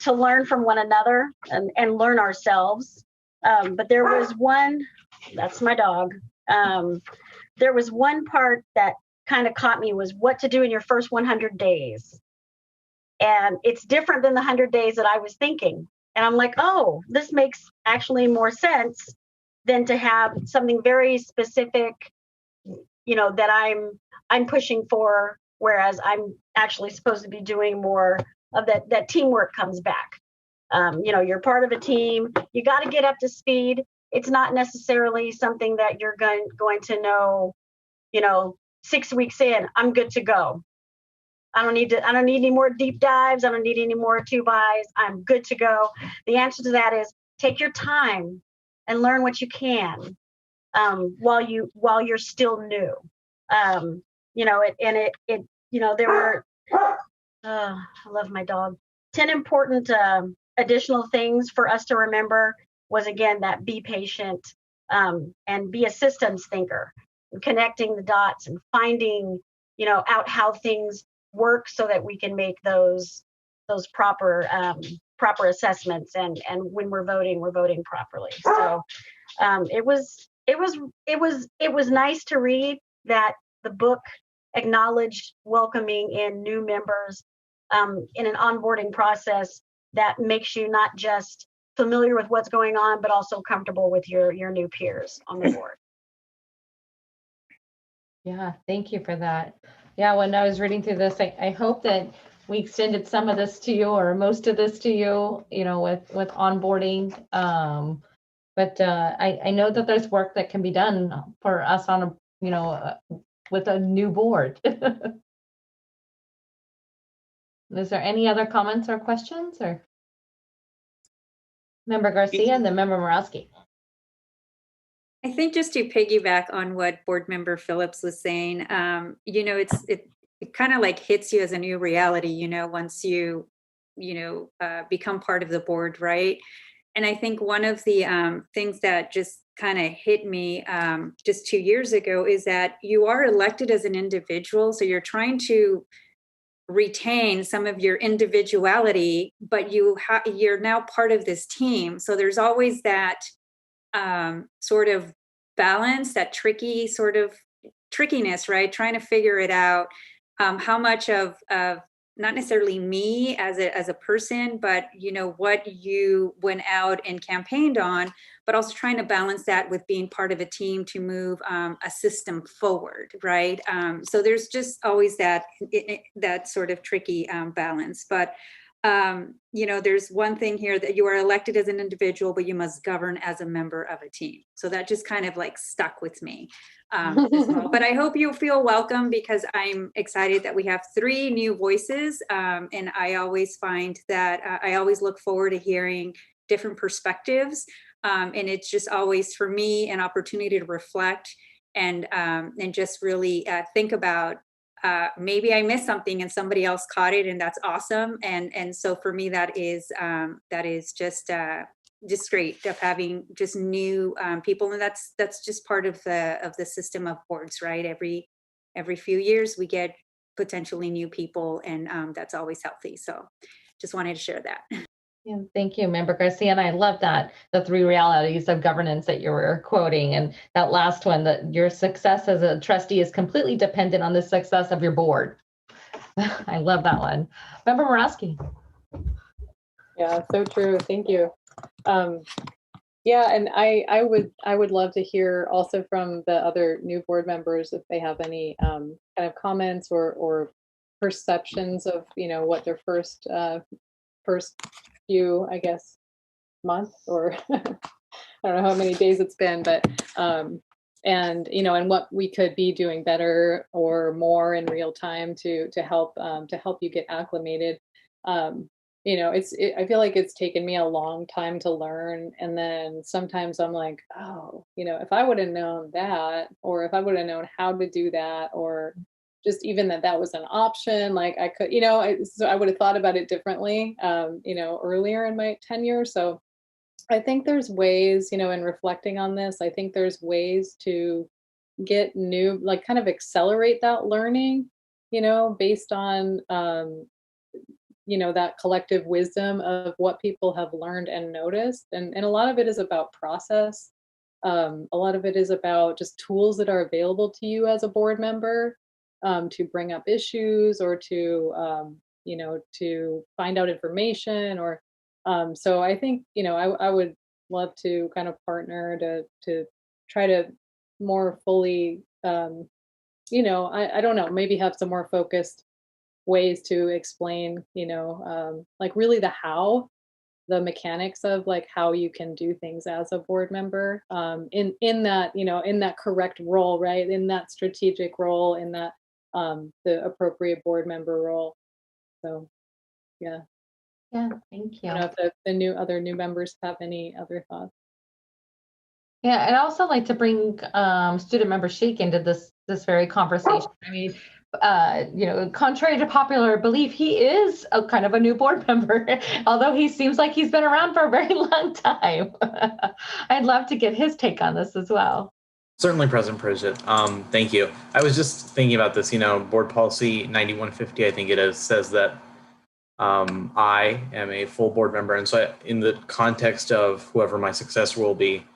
learn from one another and learn ourselves. But there was one, that's my dog. There was one part that kind of caught me was what to do in your first 100 days. And it's different than the 100 days that I was thinking. And I'm like, oh, this makes actually more sense than to have something very specific, that I'm pushing for, whereas I'm actually supposed to be doing more of that teamwork comes back. You're part of a team. You got to get up to speed. It's not necessarily something that you're going to know, 6 weeks in, I'm good to go. I don't need any more deep dives. I don't need any more 2-bys. I'm good to go. The answer to that is take your time and learn what you can while you're still new. There were, I love my dog. 10 important additional things for us to remember was, again, that be patient and be a systems thinker, connecting the dots and finding, out how things work so that we can make those proper assessments. And when we're voting properly. So it was nice to read that the book acknowledged welcoming in new members in an onboarding process that makes you not just familiar with what's going on, but also comfortable with your new peers on the board. Yeah, thank you for that. Yeah, when I was reading through this, I hope that we extended some of this to you or most of this to you, with onboarding. But I know that there's work that can be done for us on with a new board. Is there any other comments or questions, or Member Garcia and then Member Morawski? I think just to piggyback on what Board Member Phillips was saying, it kind of like hits you as a new reality, once you, become part of the board, right? And I think one of the things that just kind of hit me just 2 years ago is that you are elected as an individual. So you're trying to retain some of your individuality, but you're now part of this team. So there's always that sort of balance, that tricky sort of trickiness, right? Trying to figure it out, how much of not necessarily me as a person, but what you went out and campaigned on, but also trying to balance that with being part of a team to move a system forward, right? So there's just always that sort of tricky balance. But there's one thing here that you are elected as an individual, but you must govern as a member of a team. So that just kind of like stuck with me as well. But I hope you feel welcome, because I'm excited that we have 3 new voices. And I always find that I always look forward to hearing different perspectives. And it's just always, for me, an opportunity to reflect and just really think about maybe I missed something and somebody else caught it, and that's awesome. And so for me, that is just great of having just new people, and that's just part of the system of boards, right? Every few years we get potentially new people, and that's always healthy. So just wanted to share that. Yeah, thank you, Member Garcia. And I love that, the 3 realities of governance that you were quoting. And that last one, that your success as a trustee is completely dependent on the success of your board. I love that one. Member Morawski. Yeah, so true. Thank you. Yeah, and I would love to hear also from the other new board members if they have any kind of comments or perceptions of, you know, what their first few, I guess, month, or I don't know how many days it's been, but and you know, and what we could be doing better or more in real time to help you get acclimated. You know, I feel like it's taken me a long time to learn, and then sometimes I'm like, oh, you know, if I would have known that, or if I would have known how to do that, or just even that was an option, like I could, you know, so I would have thought about it differently, you know, earlier in my tenure. So I think there's ways, you know, in reflecting on this, I think there's ways to get new, like kind of accelerate that learning, you know, based on, you know, that collective wisdom of what people have learned and noticed. And a lot of it is about process. A lot of it is about just tools that are available to you as a board member, to bring up issues, or to, you know, to find out information, or so I think, you know, I would love to kind of partner to try to more fully, you know, I don't know, maybe have some more focused ways to explain, you know, like really the mechanics of like how you can do things as a board member, in that, you know, in that correct role, right? In that strategic role, in that the appropriate board member role. So yeah. Yeah, thank you. I don't know if the other new members have any other thoughts. Yeah, and I also like to bring student member Sheik into this very conversation. I mean, you know, contrary to popular belief, he is a kind of a new board member, although he seems like he's been around for a very long time. I'd love to get his take on this as well. Certainly, President Pritchett. Thank you. I was just thinking about this, you know, board policy 9150, I think it is, says that I am a full board member. And so in the context of whoever my successor will be,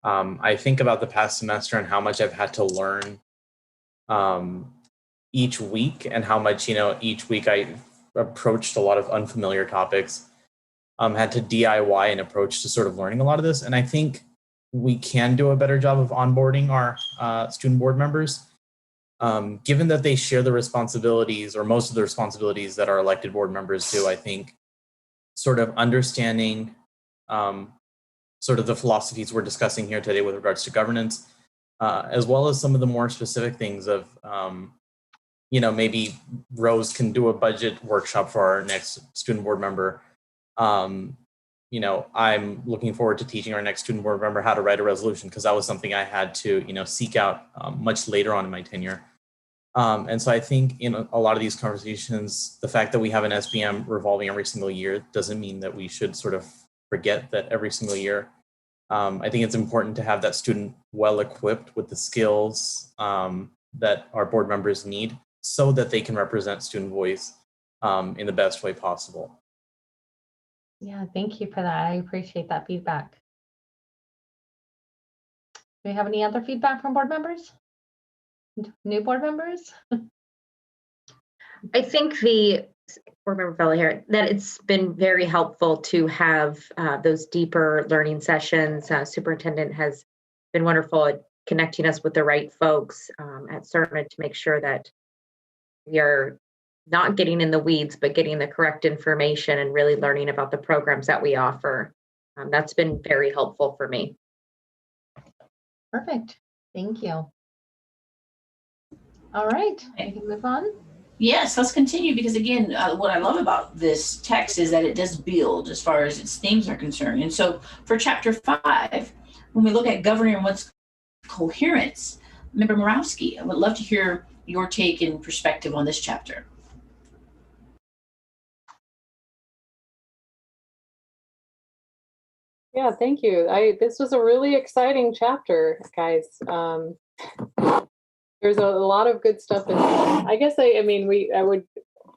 I think about the past semester and how much I've had to learn each week, and how much, you know, each week I approached a lot of unfamiliar topics, had to DIY and approach to sort of learning a lot of this. And I think we can do a better job of onboarding our student board members, given that they share the responsibilities, or most of the responsibilities that our elected board members do. I think sort of understanding sort of the philosophies we're discussing here today with regards to governance, as well as some of the more specific things of, you know, maybe Rose can do a budget workshop for our next student board member. You know, I'm looking forward to teaching our next student board member how to write a resolution, because that was something I had to, you know, seek out much later on in my tenure. And so I think in a lot of these conversations, the fact that we have an SBM revolving every single year doesn't mean that we should sort of forget that every single year. I think it's important to have that student well equipped with the skills that our board members need, so that they can represent student voice in the best way possible. Yeah, thank you for that. I appreciate that feedback. Do we have any other feedback from board members? New board members? I think the board member fellow here, that it's been very helpful to have those deeper learning sessions. Superintendent has been wonderful at connecting us with the right folks at CERMA to make sure that we are not getting in the weeds, but getting the correct information and really learning about the programs that we offer. That's been very helpful for me. Perfect. Thank you. All right, we can move on. Yes, let's continue, because again, what I love about this text is that it does build as far as its themes are concerned. And so for chapter 5, when we look at governing what's coherence, Member Morawski, I would love to hear your take and perspective on this chapter. Yeah, thank you. This was a really exciting chapter, guys. There's a lot of good stuff in there. I guess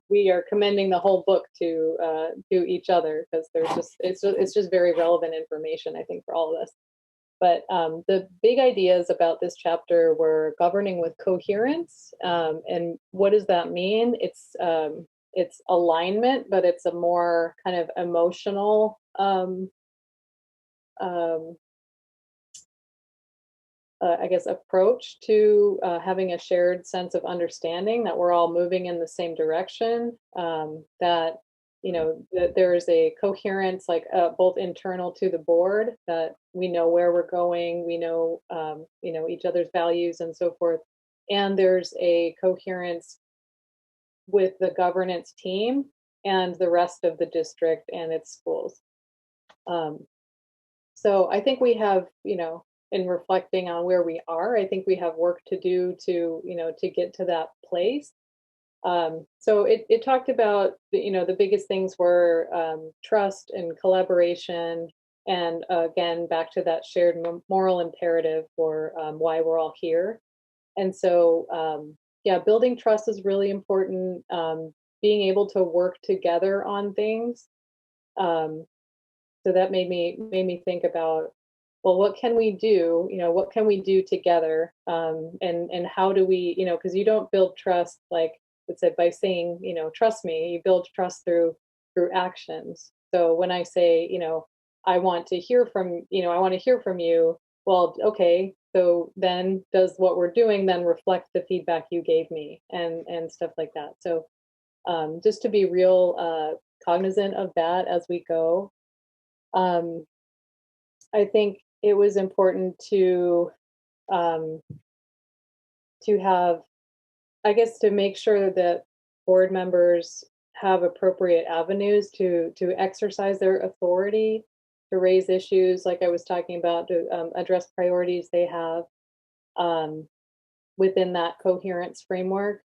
we are commending the whole book to each other, because it's just very relevant information, I think, for all of us. But the big ideas about this chapter were governing with coherence, and what does that mean? It's alignment, but it's a more kind of emotional I guess, approach to having a shared sense of understanding that we're all moving in the same direction, that, that there is a coherence, like both internal to the board, that we know where we're going, we know, each other's values and so forth. And there's a coherence with the governance team and the rest of the district and its schools. So I think we have, in reflecting on where we are, I think we have work to do to get to that place. So it talked about, the biggest things were trust and collaboration, and again, back to that shared moral imperative for why we're all here. And so, building trust is really important. Being able to work together on things. So that made me think about, well, what can we do? What can we do together? And how do we, because you don't build trust, like it said, by saying, trust me. You build trust through actions. So when I say, I want to hear from you. Well, okay. So then does what we're doing then reflect the feedback you gave me, and stuff like that. So just to be real cognizant of that as we go. I think it was important to have, I guess, to make sure that board members have appropriate avenues to exercise their authority, to raise issues, like I was talking about, to address priorities they have within that coherence framework.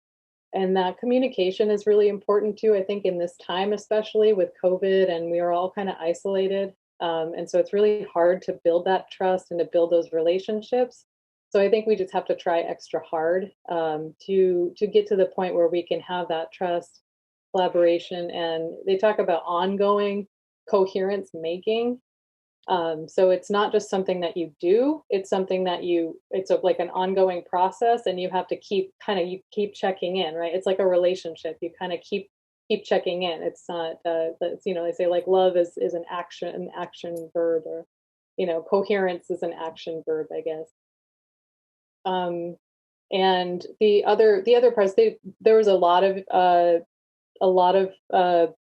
And that communication is really important too, I think, in this time, especially with COVID, and we are all kind of isolated. And so it's really hard to build that trust and to build those relationships. So I think we just have to try extra hard to get to the point where we can have that trust, collaboration, and they talk about ongoing coherence making. So it's not just something that you do, it's something that like an ongoing process, and you have to keep checking in, right? It's like a relationship. You kind of keep checking in. It's not, they say like love is an action verb, or, coherence is an action verb, I guess. And the other parts, there was a lot of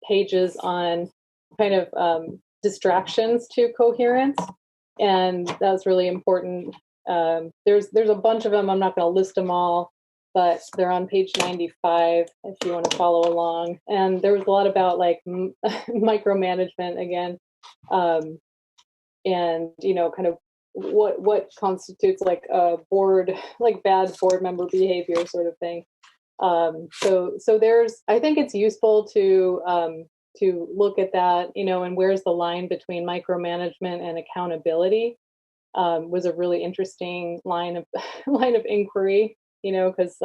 pages on kind of distractions to coherence, and that's really important. There's a bunch of them. I'm not going to list them all, but they're on page 95 if you want to follow along. And there was a lot about like micromanagement again, and kind of what constitutes like a board, like bad board member behavior sort of thing. So there's, I think it's useful to look at that, and where's the line between micromanagement and accountability, was a really interesting line of inquiry, because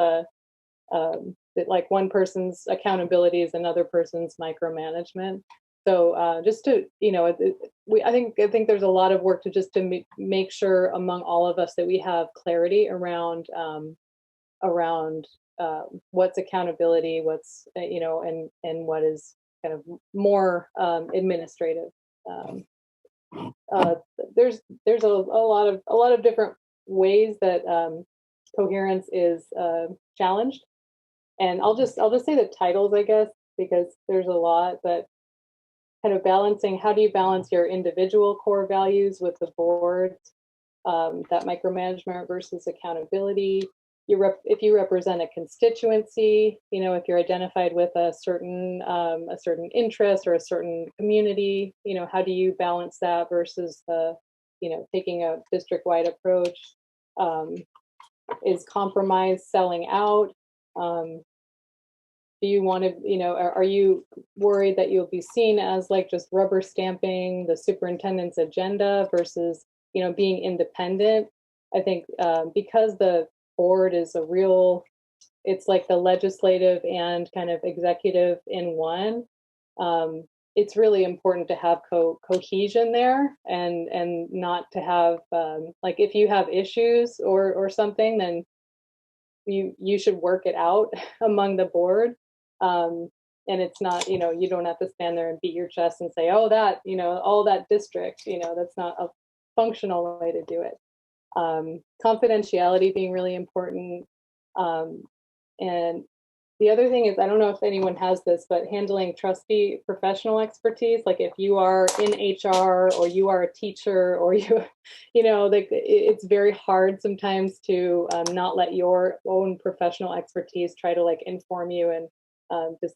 like one person's accountability is another person's micromanagement. So just to, I think there's a lot of work to make sure among all of us that we have clarity around what's accountability, what's, and what is kind of more administrative. There's a lot of different ways that coherence is challenged, and I'll just say the titles, I guess, because there's a lot. But kind of balancing, how do you balance your individual core values with the board, that micromanagement versus accountability. If you represent a constituency, if you're identified with a certain interest or a certain community, how do you balance that versus the, taking a district-wide approach? Is compromise selling out? Do you want to, are you worried that you'll be seen as like just rubber stamping the superintendent's agenda versus, being independent? I think because the board is it's like the legislative and kind of executive in one. It's really important to have cohesion there and not to have like if you have issues or something, then you should work it out among the board. And it's not, you don't have to stand there and beat your chest and say, oh, that, all that district, that's not a functional way to do it. Confidentiality being really important. And the other thing is, I don't know if anyone has this, but handling trustee professional expertise, like if you are in HR or you are a teacher or it's very hard sometimes to not let your own professional expertise try to like inform you and to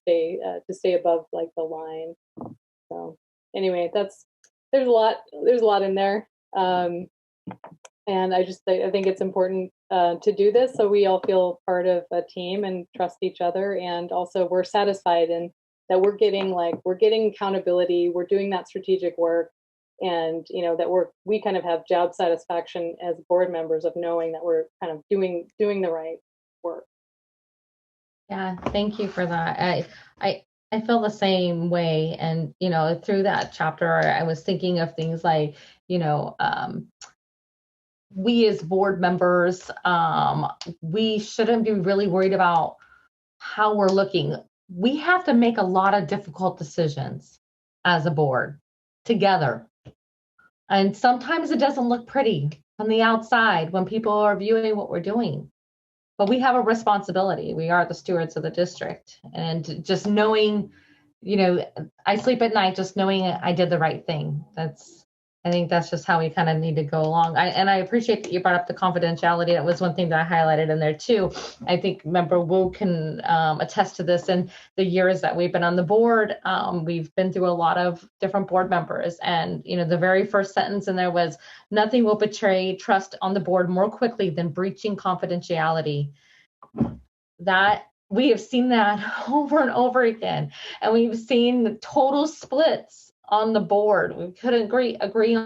stay above like the line. So anyway, there's a lot in there. And I think it's important to do this so we all feel part of a team and trust each other, and also we're satisfied in that we're getting accountability, we're doing that strategic work, and that we kind of have job satisfaction as board members of knowing that we're kind of doing the right work. Yeah, thank you for that. I feel the same way, and through that chapter I was thinking of things like we as board members, we shouldn't be really worried about how we're looking. We have to make a lot of difficult decisions as a board together. And sometimes it doesn't look pretty from the outside when people are viewing what we're doing. But we have a responsibility. We are the stewards of the district. And just knowing, I sleep at night just knowing I did the right thing. I think that's just how we kind of need to go along. I appreciate that you brought up the confidentiality. That was one thing that I highlighted in there too. I think Member Wu can attest to this. In the years that we've been on the board, we've been through a lot of different board members. And, the very first sentence in there was, nothing will betray trust on the board more quickly than breaching confidentiality. That we have seen that over and over again. And we've seen the total splits on the board. We couldn't agree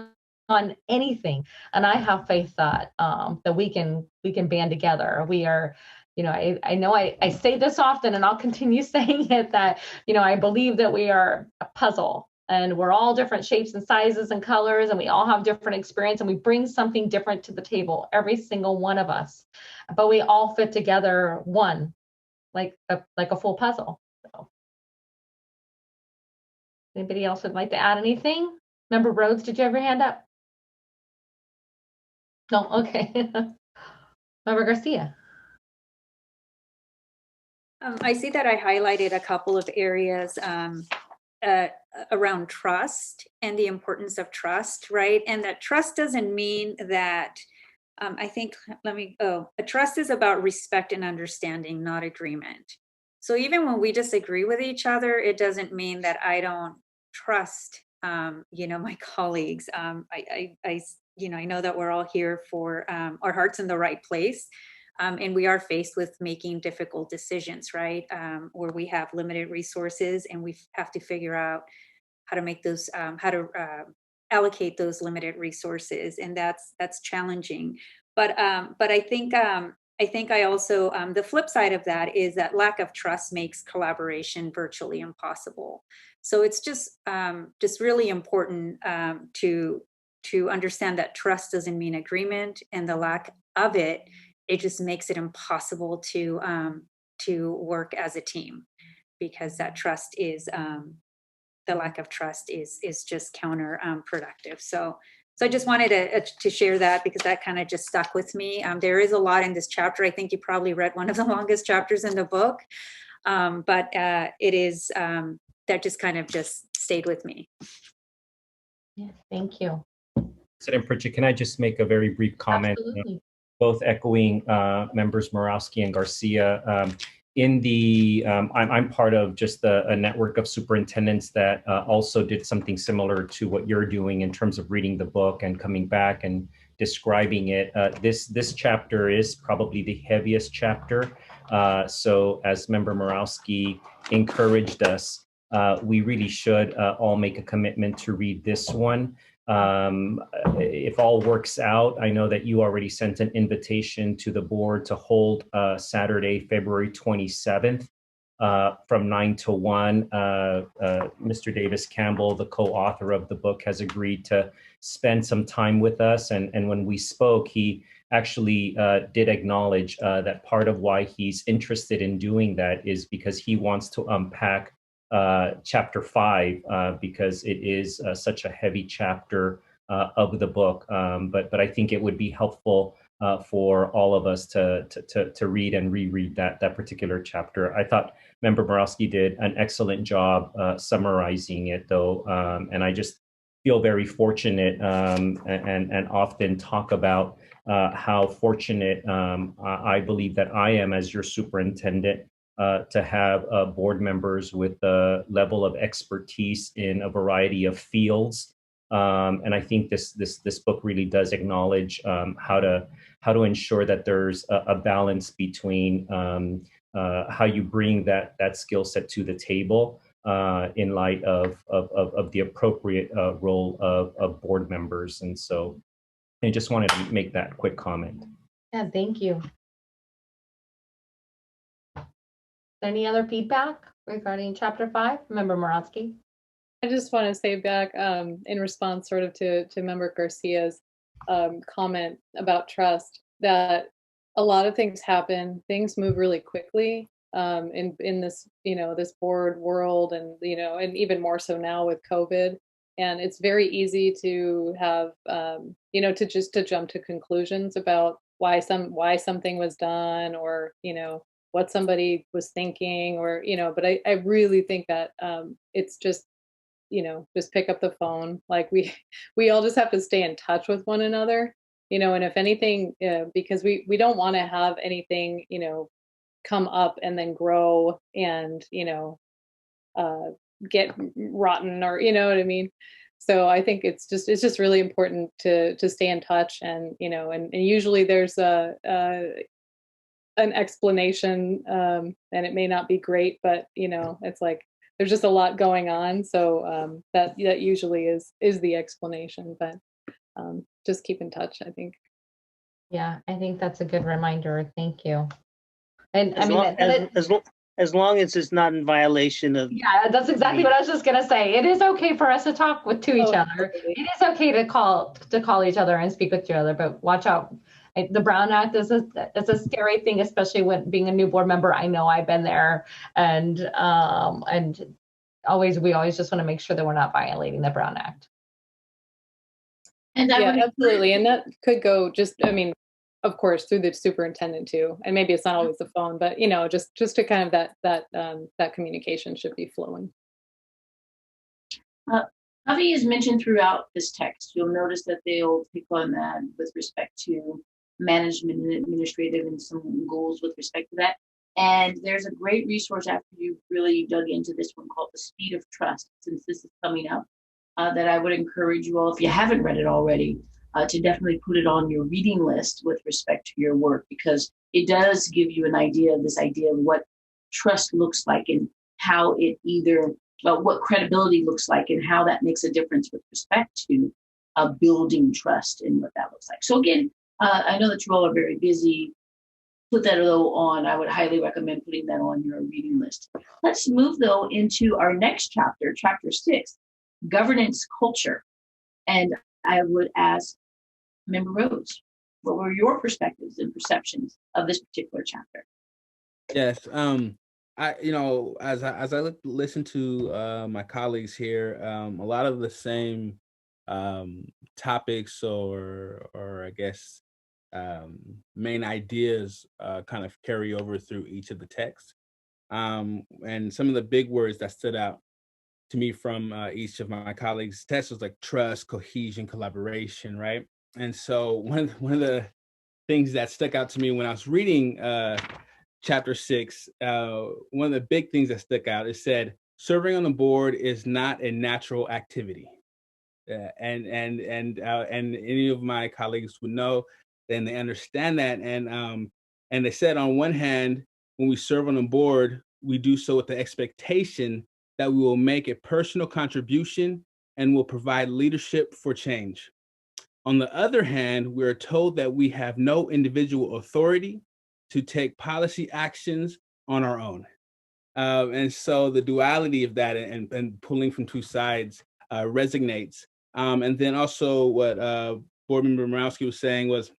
on anything, and I have faith that that we can band together. We are, I know I say this often, and I'll continue saying it, that I believe that we are a puzzle, and we're all different shapes and sizes and colors, and we all have different experience, and we bring something different to the table, every single one of us, but we all fit together like a full puzzle. So. Anybody else would like to add anything? Member Rhodes, did you have your hand up? No, okay. Member Garcia. I see that I highlighted a couple of areas around trust and the importance of trust, right? And that trust doesn't mean that, a trust is about respect and understanding, not agreement. So even when we disagree with each other, it doesn't mean that I don't trust, my colleagues. I know that we're all here for our hearts in the right place. And we are faced with making difficult decisions, right? Where we have limited resources and we have to figure out how to make those, allocate those limited resources. And that's challenging. But I think I also, the flip side of that is that lack of trust makes collaboration virtually impossible. So it's just really important to understand that trust doesn't mean agreement, and the lack of it just makes it impossible to work as a team, because that trust is the lack of trust is just counterproductive. So I just wanted to share that, because that kind of just stuck with me. There is a lot in this chapter. I think you probably read one of the longest chapters in the book, but it is that just kind of just stayed with me. Yeah, thank you. President Pritchett, can I just make a very brief comment? Absolutely. Both echoing members Morawski and Garcia. in the, I'm part of just a network of superintendents that also did something similar to what you're doing in terms of reading the book and coming back and describing it. This chapter is probably the heaviest chapter. So as Member Morawski encouraged us, we really should all make a commitment to read this one. If all works out, I know that you already sent an invitation to the board to hold Saturday, February 27th from 9 to 1. Mr. Davis Campbell, the co-author of the book, has agreed to spend some time with us. And when we spoke, he actually did acknowledge that part of why he's interested in doing that is because he wants to unpack chapter 5 because it is such a heavy chapter of the book. But I think it would be helpful for all of us to read and reread that particular chapter. I thought Member Borowski did an excellent job summarizing it, though, and I just feel very fortunate and often talk about how fortunate I believe that I am as your superintendent to have board members with a level of expertise in a variety of fields. And I think this book really does acknowledge how to ensure that there's a balance between how you bring that skill set to the table in light of the appropriate role of board members. And so I just wanted to make that quick comment. Yeah, thank you. Any other feedback regarding chapter 5? Member Morawski? I just want to say back in response sort of to Member Garcia's comment about trust, that a lot of things happen, things move really quickly in this, this board world, and, and even more so now with COVID. And it's very easy to have, to jump to conclusions about why something was done, or, what somebody was thinking, or, but I really think that it's just, just pick up the phone. Like we all just have to stay in touch with one another, and if anything, because we don't want to have anything, come up and then grow and, get rotten, or, you know what I mean? So I think it's just really important to stay in touch, and, and usually there's an explanation, and it may not be great, but, it's like, there's just a lot going on. So that usually is the explanation, but just keep in touch, I think. Yeah, I think that's a good reminder. Thank you. And as long as it's not in violation of. Yeah, that's exactly what I was just gonna say. It is okay for us to talk to each other. Absolutely. It is okay to call each other and speak with each other, but watch out. The Brown Act is a scary thing, especially when being a new board member. I know I've been there, and we always just want to make sure that we're not violating the Brown Act. And absolutely, and that could go of course, through the superintendent too, and maybe it's not always the phone, but just to kind of that communication should be flowing. Javi is mentioned throughout this text. You'll notice that they'll pick on that with respect to management and administrative, and some goals with respect to that. And there's a great resource after you've really dug into this one called The Speed of Trust, since this is coming up, that I would encourage you all, if you haven't read it already, to definitely put it on your reading list with respect to your work, because it does give you an idea of what trust looks like, and how it what credibility looks like, and how that makes a difference with respect to building trust, and what that looks like. So again, I know that you all are very busy. Put that though on, I would highly recommend putting that on your reading list. Let's move though into our next chapter, chapter 6, governance culture. And I would ask Member Rhodes, what were your perspectives and perceptions of this particular chapter? Yes, as I listen to my colleagues here, a lot of the same topics or I guess main ideas kind of carry over through each of the texts, and some of the big words that stood out to me from each of my colleagues' texts was like trust, cohesion, collaboration, right? And so one of the things that stuck out to me when I was reading chapter 6, one of the big things that stuck out is said, serving on the board is not a natural activity. And any of my colleagues would know, and they understand that. And they said, on one hand, when we serve on the board, we do so with the expectation that we will make a personal contribution and will provide leadership for change. On the other hand, we are told that we have no individual authority to take policy actions on our own. And so the duality of that and pulling from two sides resonates. And then also what Board Member Morowski was saying was,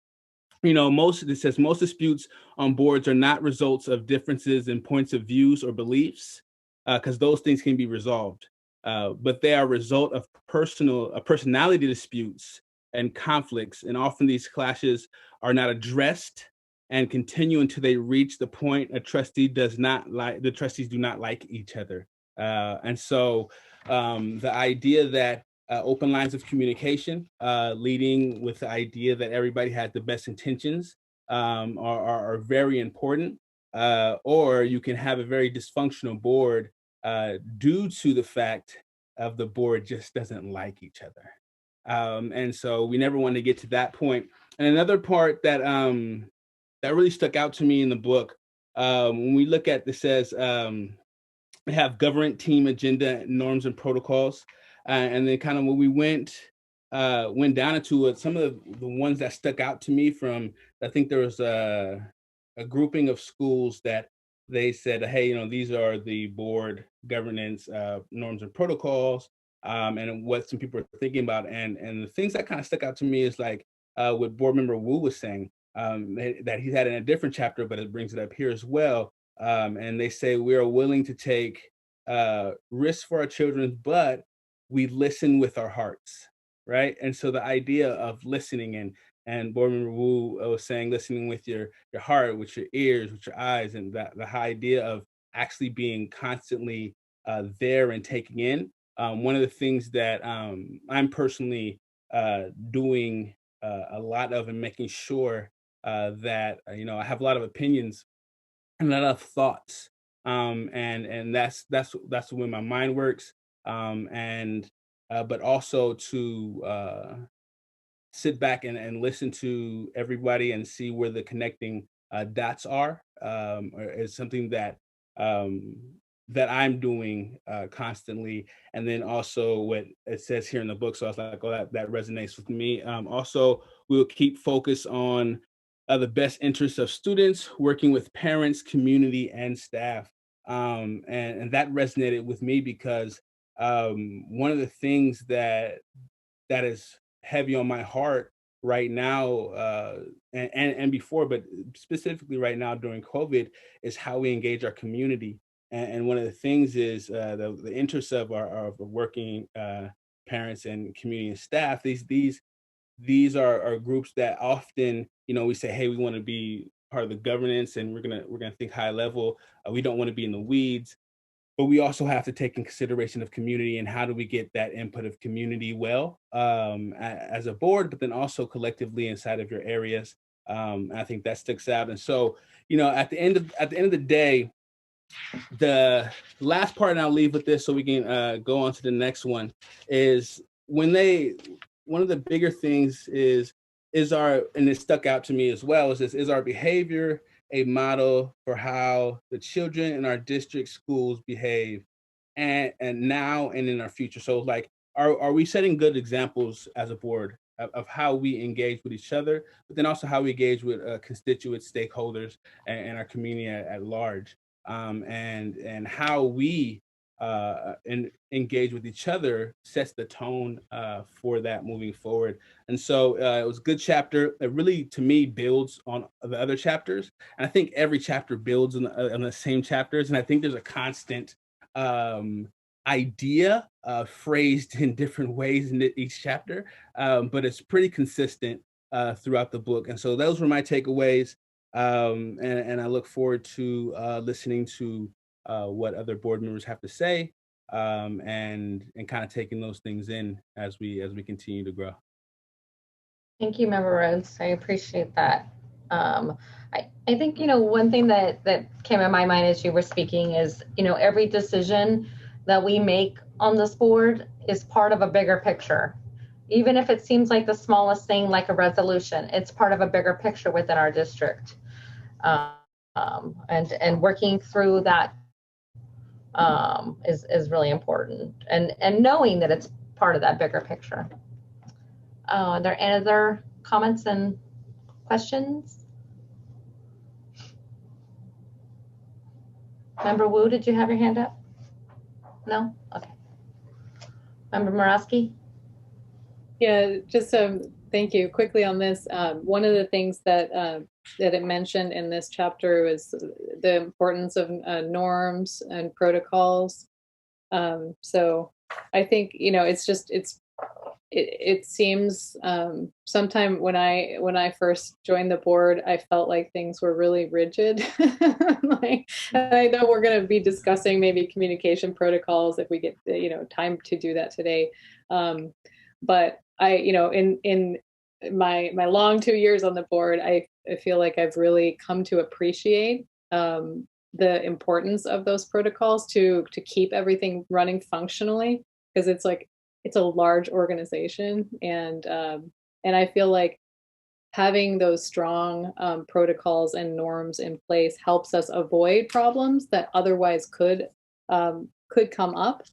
it says most disputes on boards are not results of differences in points of views or beliefs, because those things can be resolved. But they are a result of personality disputes and conflicts. And often these clashes are not addressed and continue until they reach the point the trustees do not like each other. And so the idea that open lines of communication, leading with the idea that everybody has the best intentions, are very important. Or you can have a very dysfunctional board due to the fact of the board just doesn't like each other. And so we never want to get to that point. And another part that that really stuck out to me in the book, when we look at this, says we have government team agenda, norms and protocols. And then kind of when we went down into it, some of the ones that stuck out to me from, I think there was a grouping of schools that they said, hey, these are the board governance norms and protocols, and what some people are thinking about. And the things that kind of stuck out to me is like what Board Member Wu was saying, that he's had in a different chapter, but it brings it up here as well. And they say we are willing to take risks for our children, but we listen with our hearts, right? And so the idea of listening, and Board Member Wu was saying listening with your heart, with your ears, with your eyes, and the idea of actually being constantly there and taking in. One of the things that I'm personally doing a lot of, and making sure that I have a lot of opinions and a lot of thoughts, and that's the way my mind works, but also to sit back and listen to everybody and see where the connecting dots are, is something that that I'm doing constantly. And then also what it says here in the book, so I was like, oh, that resonates with me. Also, we'll keep focus on the best interests of students, working with parents, community, and staff. And that resonated with me because one of the things that is heavy on my heart right now, and before, but specifically right now during COVID, is how we engage our community. And one of the things is the interests of our working parents and community and staff. These are groups that often, we say, hey, we want to be part of the governance, and we're gonna think high level. We don't want to be in the weeds, but we also have to take in consideration of community and how do we get that input of community well, as a board, but then also collectively inside of your areas. I think that sticks out. And so, at the end of the day, the last part, and I'll leave with this so we can go on to the next one, is one of the bigger things is and it stuck out to me as well, is our behavior a model for how the children in our district schools behave and now and in our future. So like, are we setting good examples as a board of how we engage with each other, but then also how we engage with constituents, stakeholders, and our community at large, and how we engage with each other sets the tone for that moving forward. And so it was a good chapter. It really, to me, builds on the other chapters. And I think every chapter builds on the same chapters. And I think there's a constant idea phrased in different ways in each chapter, but it's pretty consistent throughout the book. And so those were my takeaways. And I look forward to listening to what other board members have to say, and kind of taking those things in as we continue to grow. Thank you, Member Rhodes. I appreciate that. I think, one thing that came in my mind as you were speaking is, every decision that we make on this board is part of a bigger picture. Even if it seems like the smallest thing, like a resolution, it's part of a bigger picture within our district. And working through that is really important, and knowing that it's part of that bigger picture. Are there any other comments and questions? Member Wu, did you have your hand up? No? Okay. Member Morosky? Yeah, just thank you. Quickly on this, one of the things that it mentioned in this chapter was the importance of norms and protocols. So I think, it seems sometime when I first joined the board, I felt like things were really rigid. Like, I know we're going to be discussing maybe communication protocols if we get time to do that today. But I, in my long 2 years on the board, I feel like I've really come to appreciate the importance of those protocols to keep everything running functionally, because it's a large organization, and I feel like having those strong protocols and norms in place helps us avoid problems that otherwise could come up.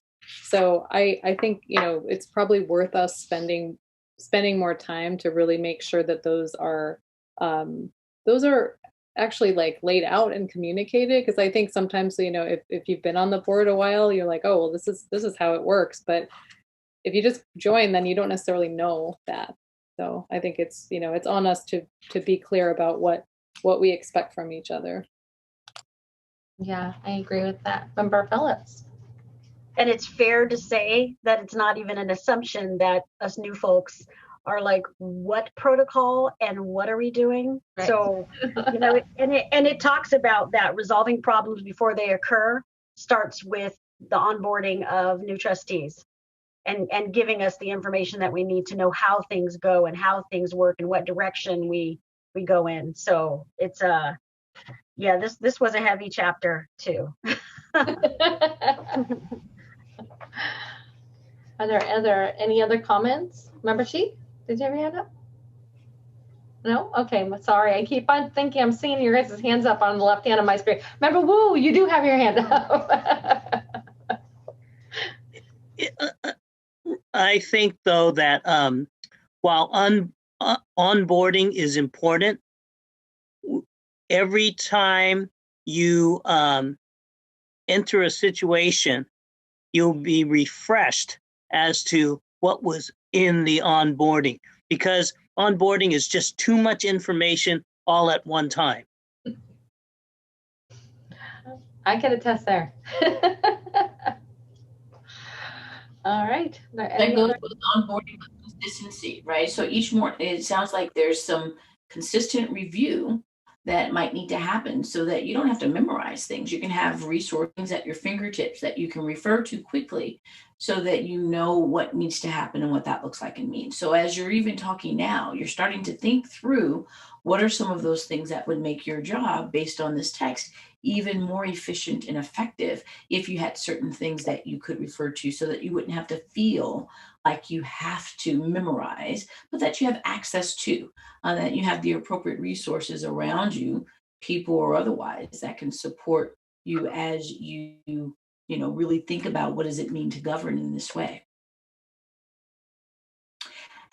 So I think it's probably worth us spending more time to really make sure that those are actually like laid out and communicated, because I think sometimes if you've been on the board a while, you're like, oh well, this is how it works, but if you just join, then you don't necessarily know that. So I think it's it's on us to be clear about what we expect from each other. Yeah, I agree with that. Member Phillips? And it's fair to say that it's not even an assumption that us new folks are like, what protocol and what are we doing? Right. So, and it talks about that resolving problems before they occur starts with the onboarding of new trustees and giving us the information that we need to know how things go and how things work and what direction we go in. So it's this was a heavy chapter too. Are there any other comments? Member Shi, did you have your hand up? No? Okay, I'm sorry. I keep on thinking I'm seeing your guys' hands up on the left hand of my screen. Member Wu, you do have your hand up. I think, though, that while onboarding is important, every time you enter a situation, you'll be refreshed as to what was in the onboarding, because onboarding is just too much information all at one time. I can attest there. All right. That goes with onboarding consistency, right? So it sounds like there's some consistent review that might need to happen so that you don't have to memorize things. You can have resources at your fingertips that you can refer to quickly so that you know what needs to happen and what that looks like and means. So as you're even talking now, you're starting to think through what are some of those things that would make your job based on this text even more efficient and effective if you had certain things that you could refer to so that you wouldn't have to feel like you have to memorize, but that you have access to, that you have the appropriate resources around you, people or otherwise, that can support you as you really think about what does it mean to govern in this way.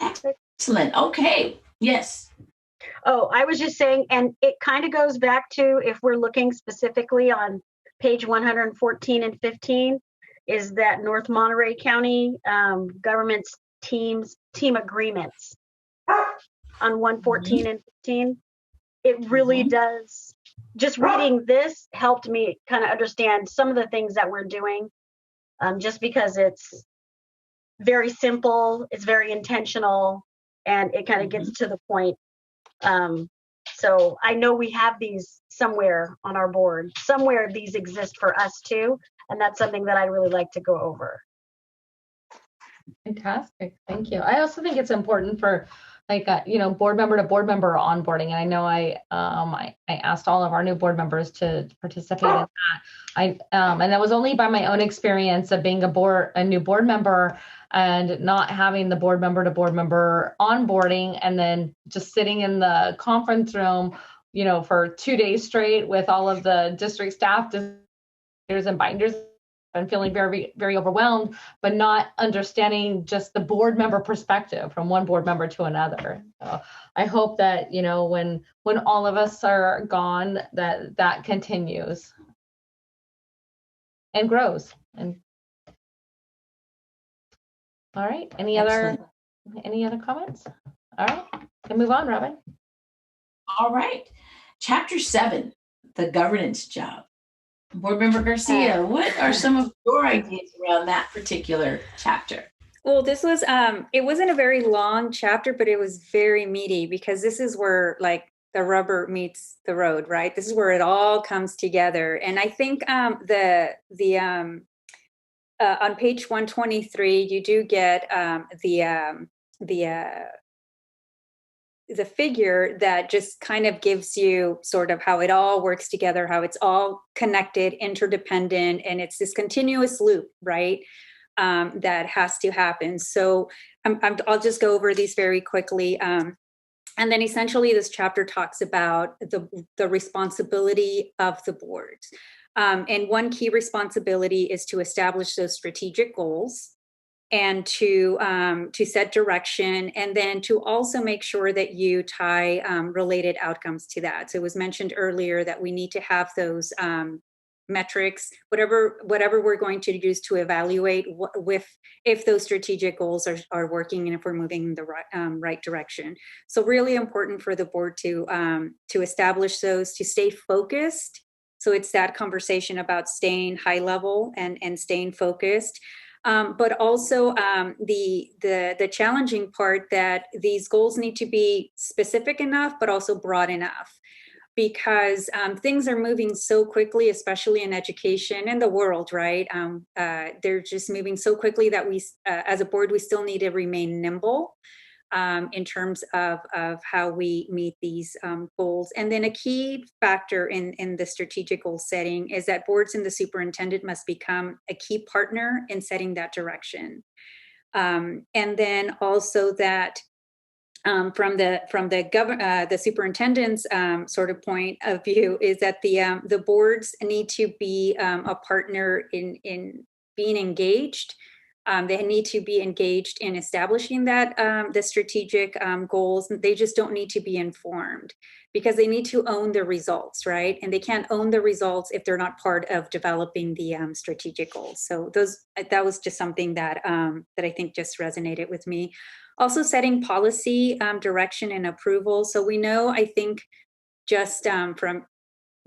Excellent. Okay. Yes. Oh, I was just saying, and it kind of goes back to, if we're looking specifically on page 114 and 15, is that North Monterey County government's team agreements on 114 and 15. It really does. Just reading this helped me kind of understand some of the things that we're doing, just because it's very simple, it's very intentional, and it kind of gets to the point. So I know we have these somewhere on our board. Somewhere these exist for us too, and that's something that I'd really like to go over. Fantastic, thank you. I also think it's important for like, board member to board member onboarding. And I know I asked all of our new board members to participate in that. And that was only by my own experience of being a new board member and not having the board member to board member onboarding, and then just sitting in the conference room, for 2 days straight with all of the district staff and binders, and feeling very, very overwhelmed, but not understanding just the board member perspective from one board member to another. So I hope that, when all of us are gone, that continues and grows. And all right, any other comments? All right, can move on, Robin. All right. Chapter 7, the governance job. Board Member Garcia, what are some of your ideas around that particular chapter? Well, this was, it wasn't a very long chapter, but it was very meaty, because this is where like the rubber meets the road, right? This is where it all comes together. And I think on page 123, you do get the figure that just kind of gives you sort of how it all works together, how it's all connected, interdependent, and it's this continuous loop, right? That has to happen. So I'll just go over these very quickly. And then essentially this chapter talks about the responsibility of the boards. And one key responsibility is to establish those strategic goals, and to set direction, and then to also make sure that you tie related outcomes to that. So it was mentioned earlier that we need to have those metrics, whatever we're going to use to evaluate if those strategic goals are working and if we're moving in the right direction. So really important for the board to establish those, to stay focused. So it's that conversation about staying high level and staying focused. But also the challenging part that these goals need to be specific enough, but also broad enough, because things are moving so quickly, especially in education and the world, right? They're just moving so quickly that we, as a board, we still need to remain nimble in terms of how we meet these goals. And then a key factor in the strategic goal setting is that boards and the superintendent must become a key partner in setting that direction. And then also that from the superintendent's sort of point of view is that the boards need to be a partner in being engaged. They need to be engaged in establishing that the strategic goals. They just don't need to be informed, because they need to own the results, right? And they can't own the results if they're not part of developing the strategic goals. So that was just something that I think just resonated with me. Also setting policy direction and approval. So we know, I think, just from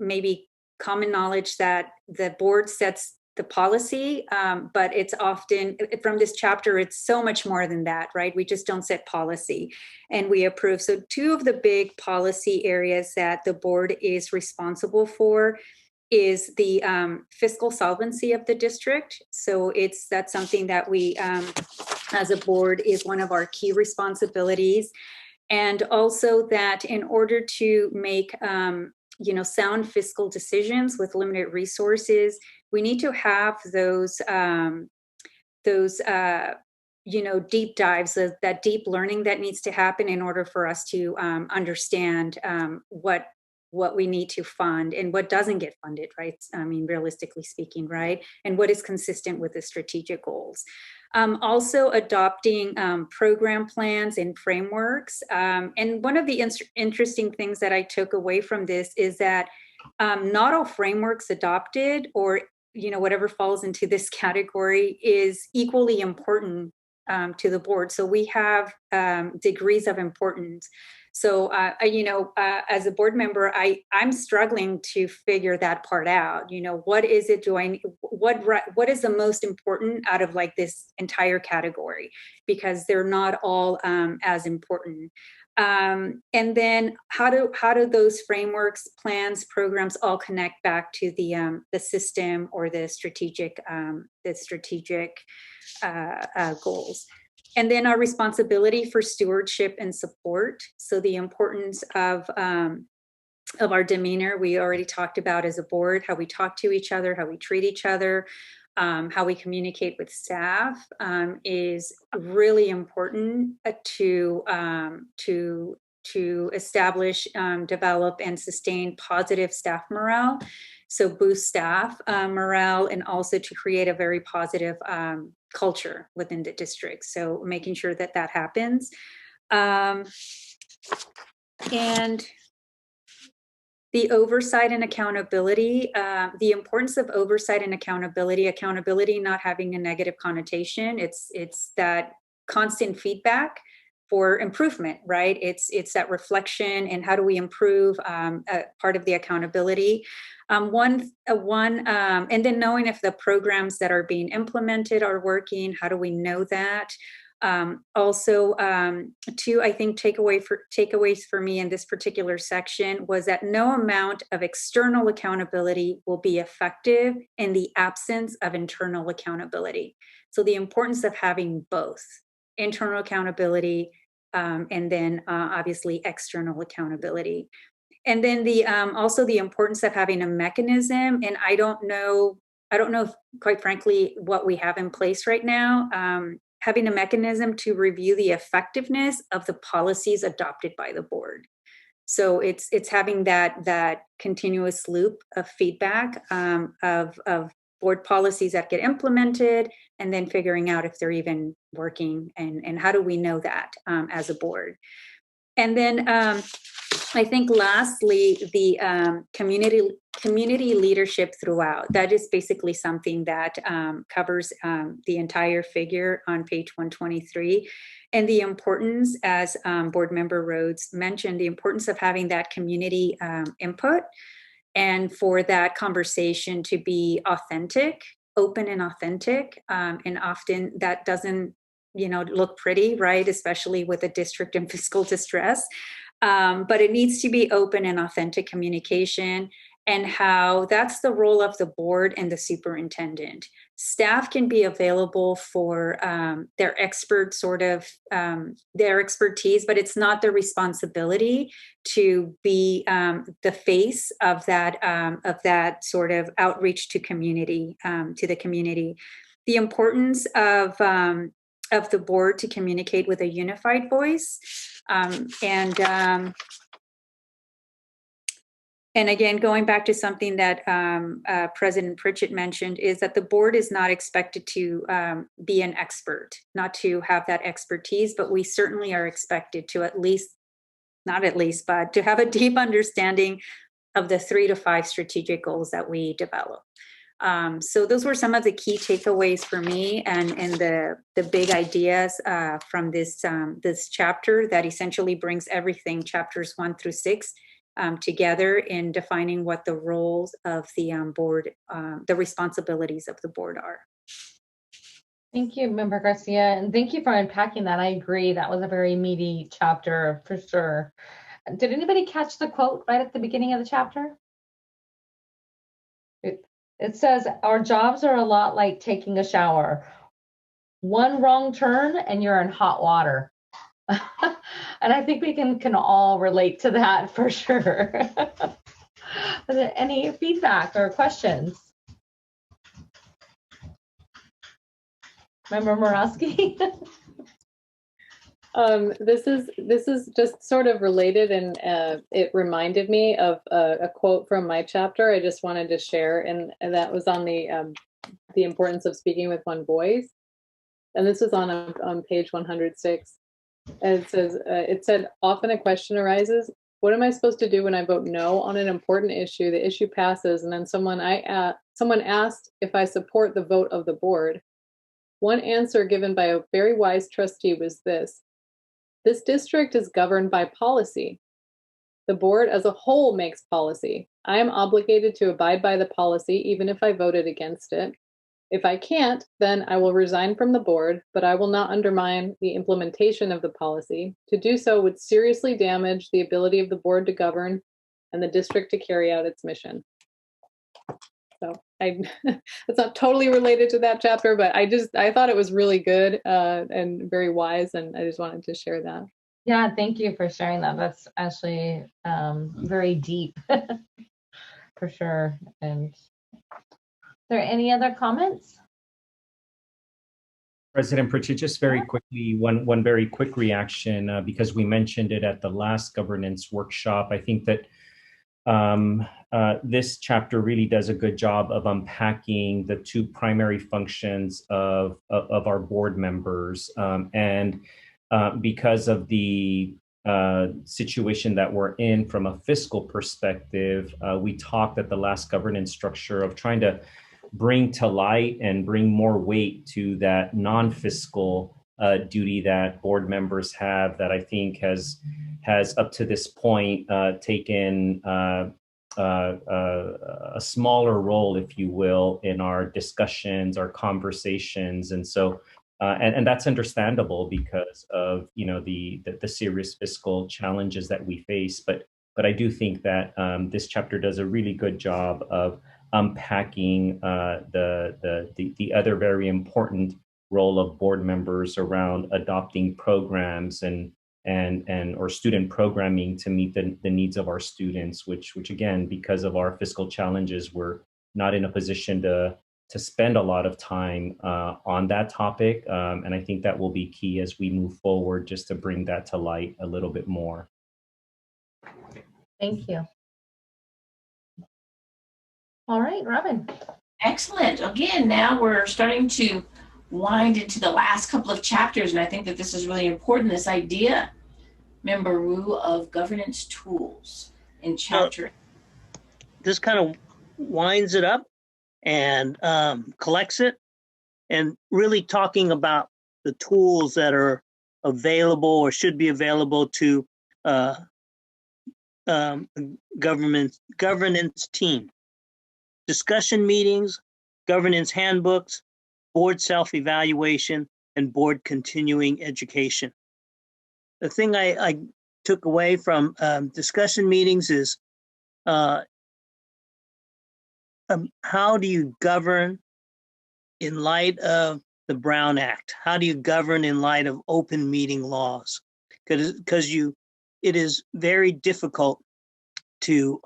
maybe common knowledge that the board sets the policy, but it's often, from this chapter, it's so much more than that, right? We just don't set policy and we approve. So two of the big policy areas that the board is responsible for is the fiscal solvency of the district. So that's something that we, as a board, is one of our key responsibilities. And also that in order to make sound fiscal decisions with limited resources, we need to have those deep dives, that deep learning that needs to happen in order for us to understand what we need to fund and what doesn't get funded, right? I mean, realistically speaking, right? And what is consistent with the strategic goals. Also adopting program plans and frameworks. And one of the interesting things that I took away from this is that not all frameworks adopted, or whatever falls into this category, is equally important to the board. So we have degrees of importance. So, as a board member, I'm struggling to figure that part out. What is it doing? What is the most important out of like this entire category? Because they're not all as important. And then how do those frameworks, plans, programs all connect back to the system or the strategic goals? And then our responsibility for stewardship and support. So the importance of our demeanor, we already talked about as a board, how we talk to each other, how we treat each other, how we communicate with staff is really important to establish, develop, and sustain positive staff morale. So boost staff morale, and also to create a very positive culture within the district. So making sure that that happens. And the oversight and accountability, the importance of oversight and accountability not having a negative connotation. It's that constant feedback for improvement, right? It's that reflection and how do we improve, part of the accountability. And then knowing if the programs that are being implemented are working, how do we know that? Also, two, I think takeaways for me in this particular section was that no amount of external accountability will be effective in the absence of internal accountability. So the importance of having both internal accountability and then obviously external accountability. And then also the importance of having a mechanism. And I don't know, quite frankly, what we have in place right now. Having a mechanism to review the effectiveness of the policies adopted by the board. So it's having that continuous loop of feedback of board policies that get implemented, and then figuring out if they're even working, and how do we know that as a board. And then I think lastly, the community leadership throughout. That is basically something that covers the entire figure on page 123. And the importance, as Board Member Rhodes mentioned, the importance of having that community input, and for that conversation to be authentic, open and authentic. And often that doesn't, look pretty, right? Especially with a district in fiscal distress. But it needs to be open and authentic communication, and how that's the role of the board and the superintendent. Staff can be available for their expert their expertise, but it's not their responsibility to be the face of that sort of outreach to community, to the community. The importance of the board to communicate with a unified voice. And again, going back to something that President Pritchett mentioned, is that the board is not expected to be an expert, not to have that expertise, but we certainly are expected to but to have a deep understanding of the 3 to 5 strategic goals that we develop. So those were some of the key takeaways for me, and the big ideas from this chapter that essentially brings everything, chapters 1 through 6, together in defining what the roles of the board, the responsibilities of the board are. Thank you, Member Garcia, and thank you for unpacking that. I agree, that was a very meaty chapter for sure. Did anybody catch the quote right at the beginning of the chapter? It says, our jobs are a lot like taking a shower. One wrong turn and you're in hot water. And I think we can all relate to that for sure. Any feedback or questions? Member Morawski? This is just sort of related, and it reminded me of a quote from my chapter I just wanted to share, and that was on the importance of speaking with one voice. And this is on page 106. And it said, often a question arises, what am I supposed to do when I vote no on an important issue? The issue passes, and then someone asked if I support the vote of the board. One answer given by a very wise trustee was this district is governed by policy. The board as a whole makes policy. I am obligated to abide by the policy, even if I voted against it. If I can't, then I will resign from the board, but I will not undermine the implementation of the policy. To do so would seriously damage the ability of the board to govern and the district to carry out its mission. So it's not totally related to that chapter, but I thought it was really good and very wise, and I just wanted to share that. Yeah, thank you for sharing that. That's actually very deep for sure. And is there any other comments? President Pritchett, just very quickly, one very quick reaction, because we mentioned it at the last governance workshop. I think that this chapter really does a good job of unpacking the two primary functions of our board members. And because of the situation that we're in from a fiscal perspective, we talked at the last governance structure of trying to bring to light and bring more weight to that non-fiscal duty that board members have, that I think has up to this point taken a smaller role, if you will, in our discussions, our conversations. And so and that's understandable because of the serious fiscal challenges that we face. But I do think that this chapter does a really good job of unpacking the other very important role of board members around adopting programs and or student programming to meet the needs of our students, which again, because of our fiscal challenges, we're not in a position to spend a lot of time on that topic. And I think that will be key as we move forward, just to bring that to light a little bit more. Thank you. All right, Robin. Excellent. Again, now we're starting to wind into the last couple of chapters, and I think that this is really important, this idea, Member Wu, of governance tools in chapter. This kind of winds it up and collects it, and really talking about the tools that are available or should be available to governance team. Discussion meetings, governance handbooks, board self-evaluation, and board continuing education. The thing I took away from discussion meetings is how do you govern in light of the Brown Act? How do you govern in light of open meeting laws? Because it is very difficult to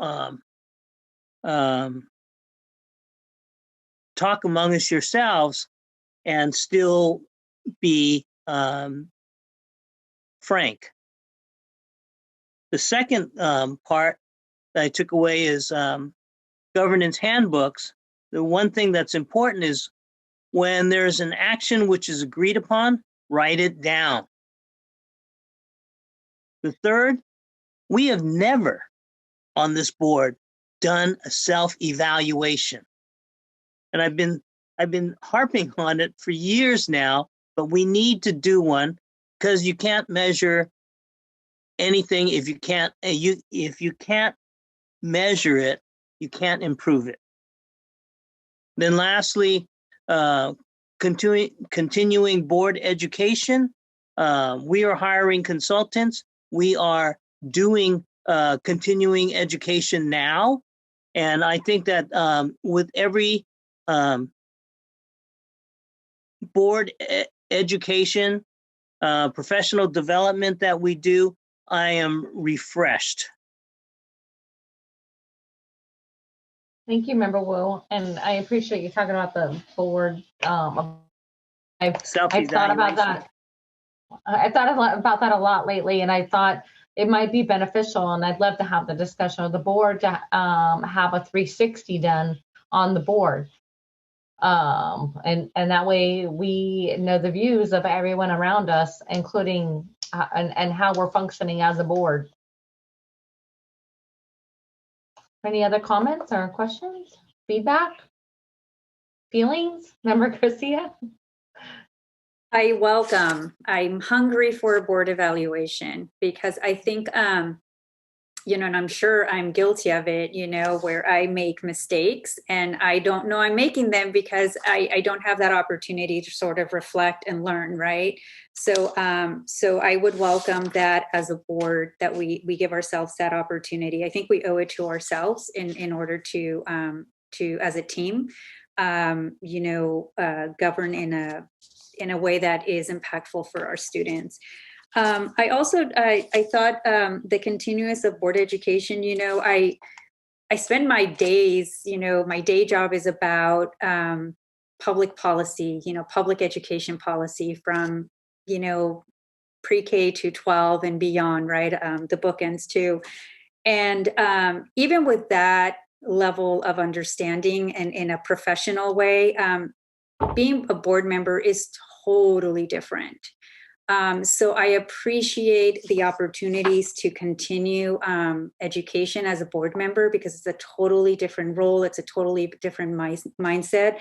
talk amongst yourselves and still be frank. The second part that I took away is governance handbooks. The one thing that's important is when there's an action which is agreed upon, write it down. The third, we have never on this board done a self-evaluation. And I've been harping on it for years now, but we need to do one, because you can't measure anything if you can't measure it, you can't improve it. Then lastly, continuing board education. We are hiring consultants. We are doing continuing education now. And I think that with every board education, professional development that we do, I am refreshed. Thank you, Member Wu, and I appreciate you talking about the board. I've thought about that. I thought about that a lot lately, and I thought it might be beneficial, and I'd love to have the discussion of the board to have a 360 done on the board. And that way we know the views of everyone around us, including and how we're functioning as a board. Any other comments or questions, feedback, feelings? Member Garcia? I'm hungry for a board evaluation, because I think, and I'm sure I'm guilty of it, where I make mistakes and I don't know I'm making them because I don't have that opportunity to sort of reflect and learn, right? So I would welcome that as a board, that we give ourselves that opportunity. I think we owe it to ourselves in order to as a team, govern in a way that is impactful for our students. I thought the continuous of board education, I spend my days, my day job is about public policy, public education policy from, pre-K to 12 and beyond, right? The bookends too. And even with that level of understanding and in a professional way, being a board member is totally different. So I appreciate the opportunities to continue education as a board member because it's a totally different role. It's a totally different mindset.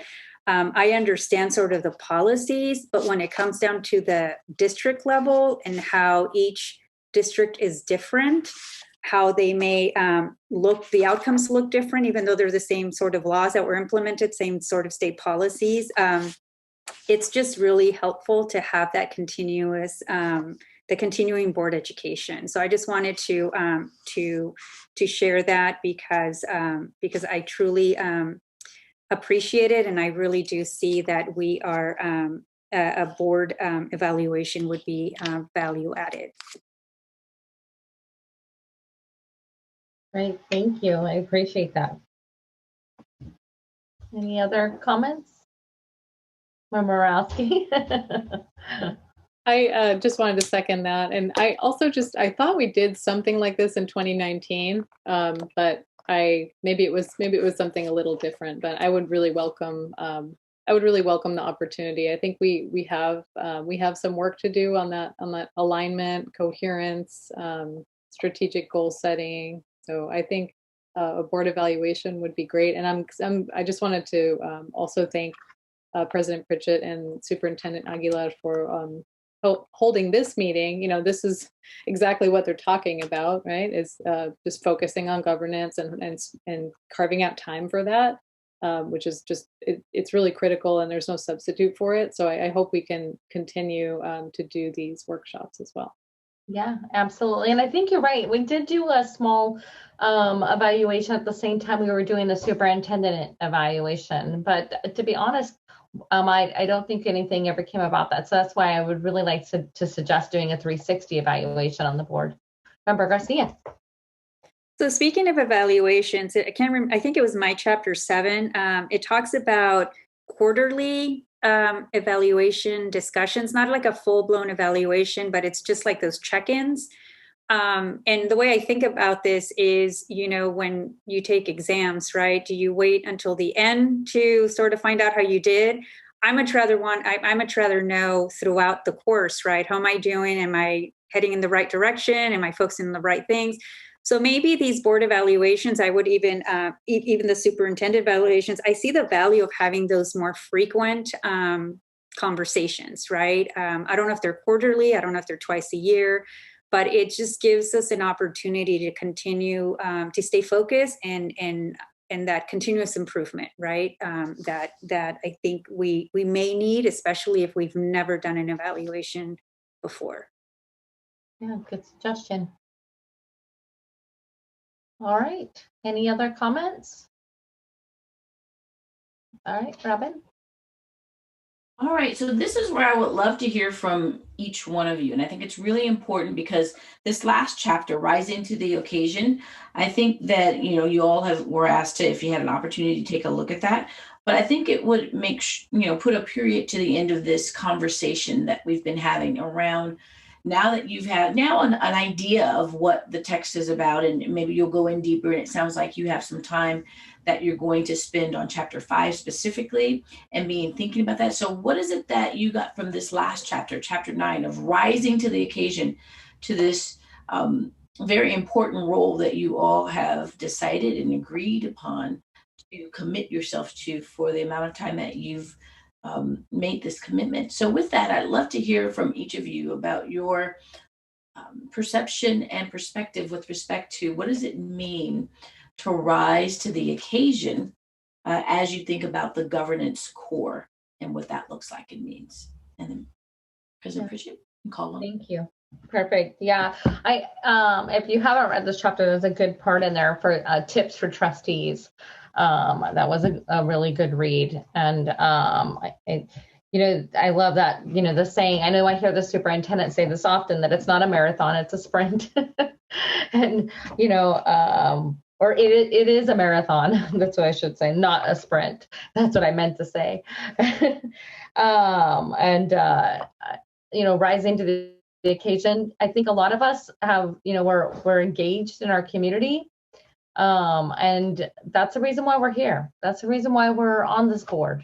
I understand sort of the policies, but when it comes down to the district level and how each district is different, how they may the outcomes look different, even though they're the same sort of laws that were implemented, same sort of state policies. It's just really helpful to have that the continuing board education. So I just wanted to share that because I truly appreciate it, and I really do see that we are a board evaluation would be value added. Great, thank you. I appreciate that. Any other comments? Morowski. I just wanted to second that. And I also I thought we did something like this in 2019, but maybe it was something a little different, but I would really welcome the opportunity. I think we have some work to do on that alignment, coherence, strategic goal setting. So I think a board evaluation would be great. And I just wanted to also thank President Pritchett and Superintendent Aguilar for holding this meeting. This is exactly what they're talking about, right? Is just focusing on governance and carving out time for that, which is just, it's really critical and there's no substitute for it. So I hope we can continue to do these workshops as well. Yeah, absolutely. And I think you're right. We did do a small evaluation at the same time we were doing the superintendent evaluation. But to be honest, I don't think anything ever came about that. So that's why I would really like to suggest doing a 360 evaluation on the board. Member Garcia. So speaking of evaluations, I can't remember, I think it was my chapter 7. It talks about quarterly evaluation discussions, not like a full-blown evaluation, but it's just like those check-ins. And the way I think about this is, when you take exams, right? Do you wait until the end to sort of find out how you did? I much rather know throughout the course, right? How am I doing? Am I heading in the right direction? Am I focusing on the right things? So maybe these board evaluations, I would even the superintendent evaluations, I see the value of having those more frequent conversations, right? I don't know if they're quarterly, I don't know if they're twice a year, but it just gives us an opportunity to continue to stay focused and that continuous improvement, right? That I think we may need, especially if we've never done an evaluation before. Yeah, good suggestion. All right. Any other comments? All right, Robin. All right, so this is where I would love to hear from each one of you. And I think it's really important because this last chapter, Rise into the Occasion, I think that, you all were asked to, if you had an opportunity to take a look at that. But I think it would make, put a period to the end of this conversation that we've been having around now that you've had an idea of what the text is about, and maybe you'll go in deeper, and it sounds like you have some time that you're going to spend on chapter 5 specifically and thinking about that. So what is it that you got from this last chapter, chapter 9, of rising to the occasion, to this very important role that you all have decided and agreed upon to commit yourself to for the amount of time that you've made this commitment? So with that, I'd love to hear from each of you about your perception and perspective with respect to what does it mean to rise to the occasion as you think about the governance core and what that looks like and means. And then President Pritchett, call on. Thank you. Perfect. Yeah. If you haven't read this chapter, there's a good part in there for tips for trustees. That was a really good read. And, I love that, the saying, I know I hear the superintendent say this often, that it's not a marathon, it's a sprint. And, or it is a marathon. That's what I should say, not a sprint. That's what I meant to say. Rising to the occasion. I think a lot of us have, we're engaged in our community. And that's the reason why we're here. That's the reason why we're on this board.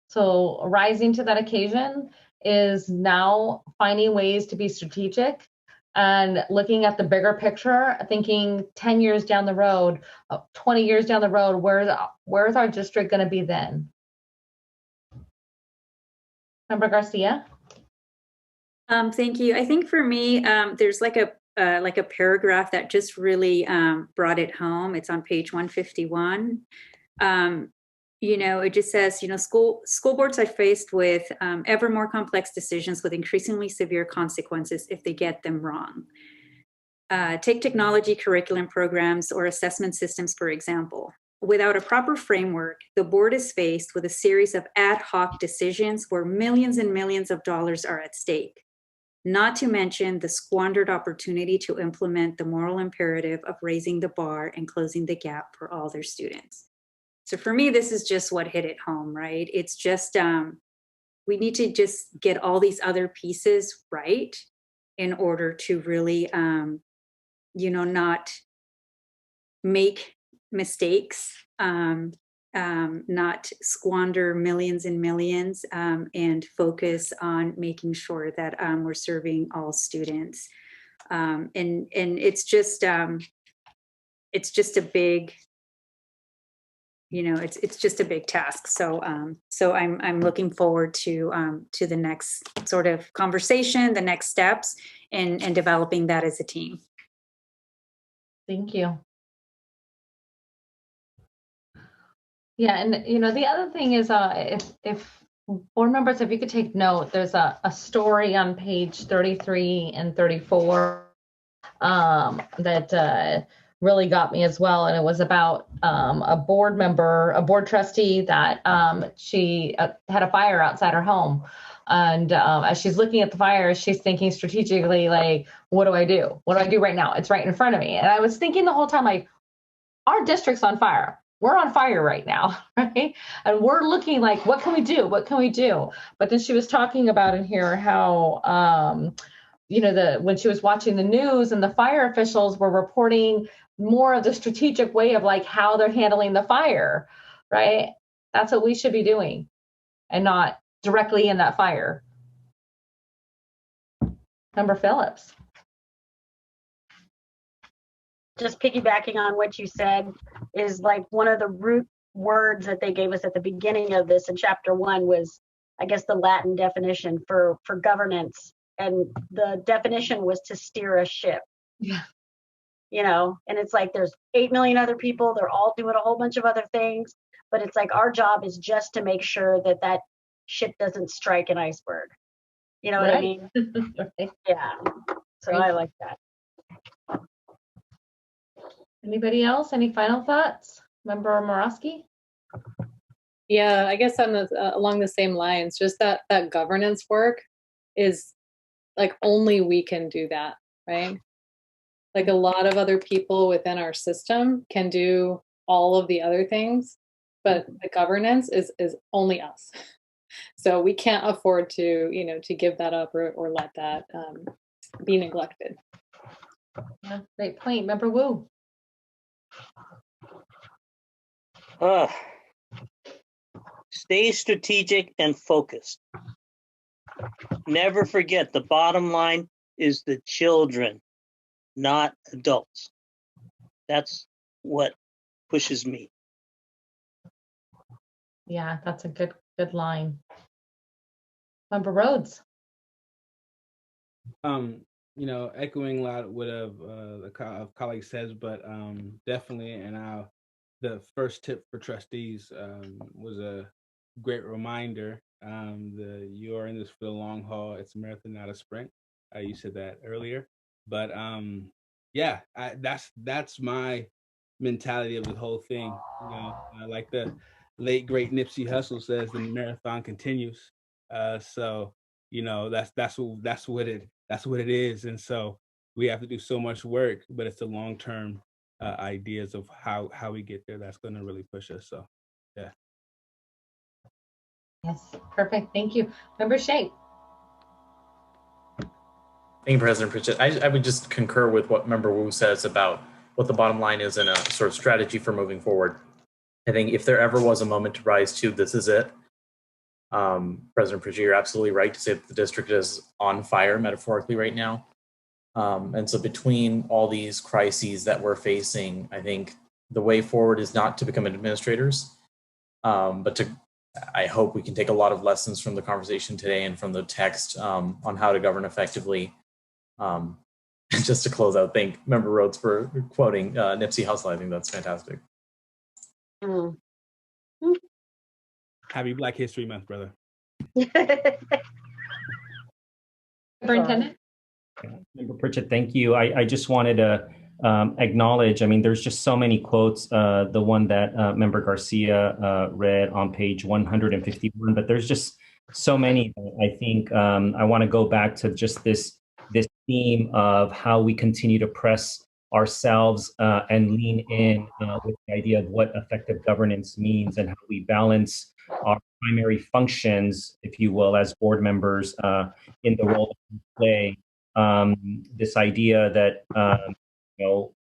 So rising to that occasion is now finding ways to be strategic and looking at the bigger picture, thinking 10 years down the road, 20 years down the road, where's our district going to be then? Member Garcia? Thank you. I think for me, there's like a paragraph that just really brought it home. It's on page 151. It just says, school boards are faced with ever more complex decisions with increasingly severe consequences if they get them wrong. Take technology curriculum programs or assessment systems, for example. Without a proper framework, the board is faced with a series of ad hoc decisions where millions and millions of dollars are at stake. Not to mention the squandered opportunity to implement the moral imperative of raising the bar and closing the gap for all their students. So for me, this is just what hit it home, right? It's just, we need to just get all these other pieces right in order to really, not make mistakes, not squander millions and millions, and focus on making sure that we're serving all students. And it's just a big, it's just a big task. So I'm looking forward to the next sort of conversation, the next steps, and developing that as a team. Thank you. Yeah, and the other thing is, if board members, if you could take note, there's a story on page 33 and 34 that really got me as well, and it was about a board trustee that she had a fire outside her home, and as she's looking at the fire, she's thinking strategically, like, what do I do? What do I do right now? It's right in front of me, and I was thinking the whole time, like, our district's on fire. We're on fire right now, right? And we're looking like, what can we do? What can we do? But then she was talking about in here how, when she was watching the news and the fire officials were reporting more of the strategic way of like how they're handling the fire, right? That's what we should be doing and not directly in that fire. Member Phillips. Just piggybacking on what you said is like one of the root words that they gave us at the beginning of this in chapter 1 was, I guess, the Latin definition for governance. And the definition was to steer a ship. Yeah. And it's like there's 8 million other people. They're all doing a whole bunch of other things. But it's like our job is just to make sure that ship doesn't strike an iceberg. You know what I mean? Right. Yeah. So I like that. Anybody else? Any final thoughts? Member Morosky? Yeah, I guess on along the same lines, just that governance work is like only we can do that, right? Like a lot of other people within our system can do all of the other things, but the governance is only us. So we can't afford to, to give that up or let that be neglected. Yeah, great point. Member Wu. Stay strategic and focused. Never forget the bottom line is the children, not adults. That's what pushes me. Yeah, that's a good line. Member Rhodes. Echoing a lot what the colleague says, but definitely, and the first tip for trustees was a great reminder. You are in this for the long haul. It's a marathon, not a sprint. You said that earlier, but yeah, that's my mentality of the whole thing. Like the late great Nipsey Hussle says, the marathon continues. So that's what it is, and so we have to do so much work, but it's the long term ideas of how we get there that's going to really push us. So yeah. Yes, perfect. Thank you. Member Shea. Thank you, President Pritchett. I would just concur with what Member Wu says about what the bottom line is in a sort of strategy for moving forward. I think if there ever was a moment to rise to, this is it. President Pritchett, you're absolutely right to say that the district is on fire metaphorically right now. And so between all these crises that we're facing, I think the way forward is not to become administrators, but I hope we can take a lot of lessons from the conversation today and from the text on how to govern effectively. Just to close out, thank Member Rhodes for quoting Nipsey Hussle. I think that's fantastic. Happy Black History Month, brother. Superintendent? Member Pritchett, thank you. I just wanted to acknowledge, I mean, there's just so many quotes, the one that Member Garcia read on page 151, but there's just so many. I think I want to go back to just this theme of how we continue to press ourselves and lean in with the idea of what effective governance means and how we balance our primary functions, if you will, as board members in the role that we play. This idea that,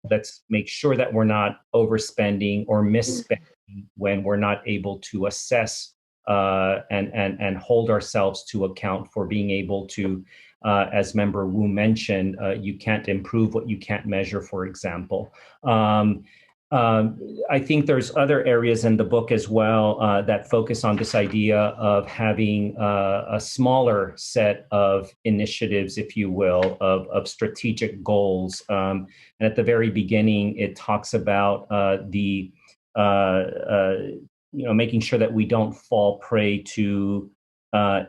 let's make sure that we're not overspending or misspending when we're not able to assess and hold ourselves to account for being able to, as Member Wu mentioned, you can't improve what you can't measure, for example. I think there's other areas in the book as well that focus on this idea of having a smaller set of initiatives, if you will, of strategic goals. And at the very beginning, it talks about making sure that we don't fall prey to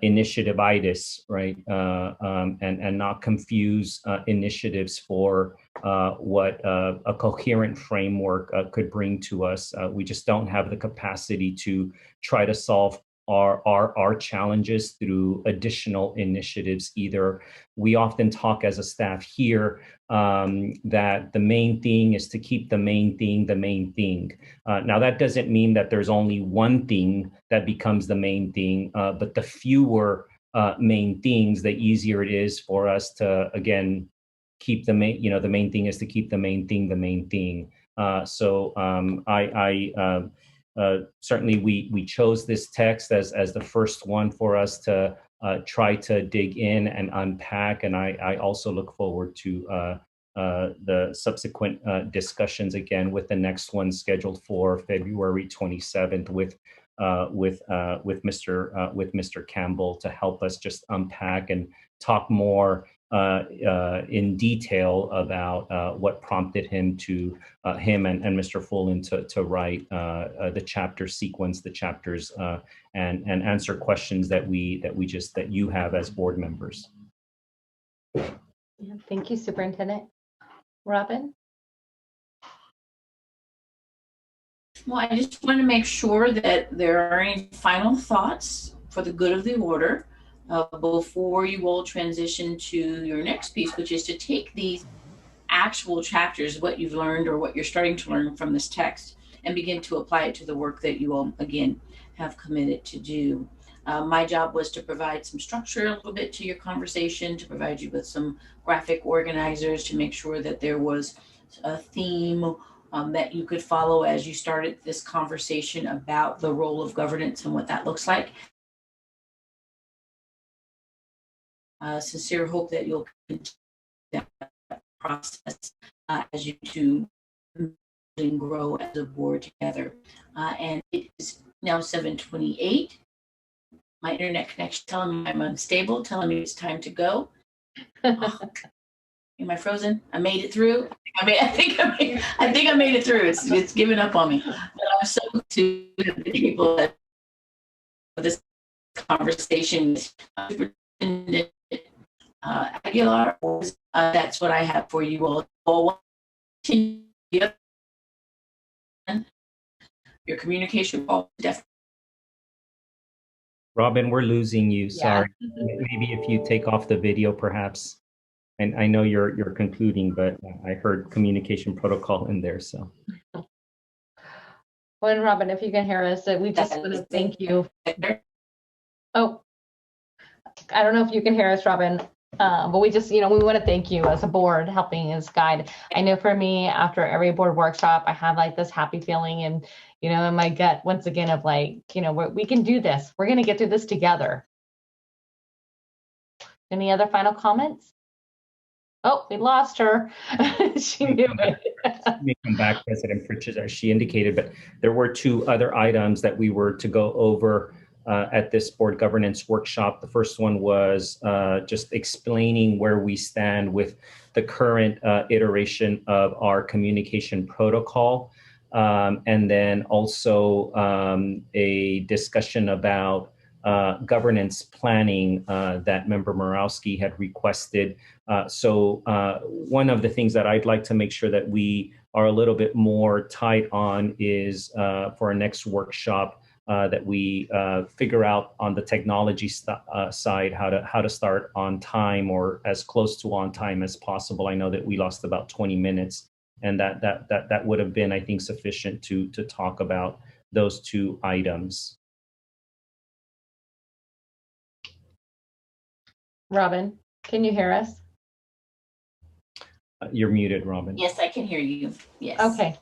initiative-itis, right? And not confuse initiatives for what a coherent framework could bring to us. We just don't have the capacity to try to solve our challenges through additional initiatives either. We often talk as a staff here that the main thing is to keep the main thing the main thing. Now, that doesn't mean that there's only one thing that becomes the main thing, but the fewer main things, the easier it is for us to, again, keep the main, the main thing is to keep the main thing the main thing. Certainly we chose this text as the first one for us to try to dig in and unpack. And I also look forward to the subsequent discussions again with the next one scheduled for February 27th with Mr. Campbell to help us just unpack and talk more in detail about what prompted him and Mr. Fullen to write the chapter sequence, the chapters, and answer questions that you have as board members. Yeah, thank you, Superintendent. Robin? Well, I just want to make sure that there are any final thoughts for the good of the order before you all transition to your next piece, which is to take these actual chapters, what you've learned or what you're starting to learn from this text, and begin to apply it to the work that you all, again, have committed to do. My job was to provide some structure a little bit to your conversation, to provide you with some graphic organizers, to make sure that there was a theme that you could follow as you started this conversation about the role of governance and what that looks like. Sincere hope that you'll continue that process as you two and grow as a board together. And it is now 7:28. My internet connection telling me I'm unstable, telling me it's time to go. Am I frozen? I made it through. I think I made it through. It's given up on me. But I'm so to the people that this conversation with Superintendent Aguilar. That's what I have for you all. Your communication call definitely. Robin, we're losing you. Sorry. Maybe if you take off the video, perhaps. And I know you're concluding, but I heard communication protocol in there. So. Well, and Robin, if you can hear us, we just want to thank you. Oh, I don't know if you can hear us, Robin, but we just, we want to thank you as a board helping us guide. I know for me, after every board workshop, I have like this happy feeling and, in my gut, once again, of like, we can do this. We're going to get through this together. Any other final comments? Oh, we lost her. She knew it. Let me come back, President Pritchett, as she indicated, but there were two other items that we were to go over at this board governance workshop. The first one was just explaining where we stand with the current iteration of our communication protocol. And then also a discussion about governance planning that Member Morawski had requested. So one of the things that I'd like to make sure that we are a little bit more tight on is for our next workshop that we figure out on the technology side how to start on time or as close to on time as possible. I know that we lost about 20 minutes, and that would have been, I think, sufficient to talk about those two items. Robin, can you hear us? You're muted, Robin. Yes, I can hear you. Yes. Okay.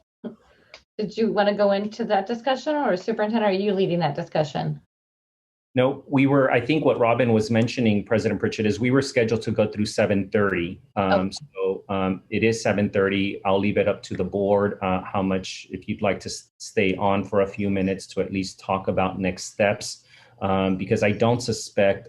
Did you want to go into that discussion, or Superintendent, are you leading that discussion? No, I think what Robin was mentioning, President Pritchett, is we were scheduled to go through 7:30. So it is 7:30. I'll leave it up to the board how much, if you'd like to stay on for a few minutes to at least talk about next steps, because I don't suspect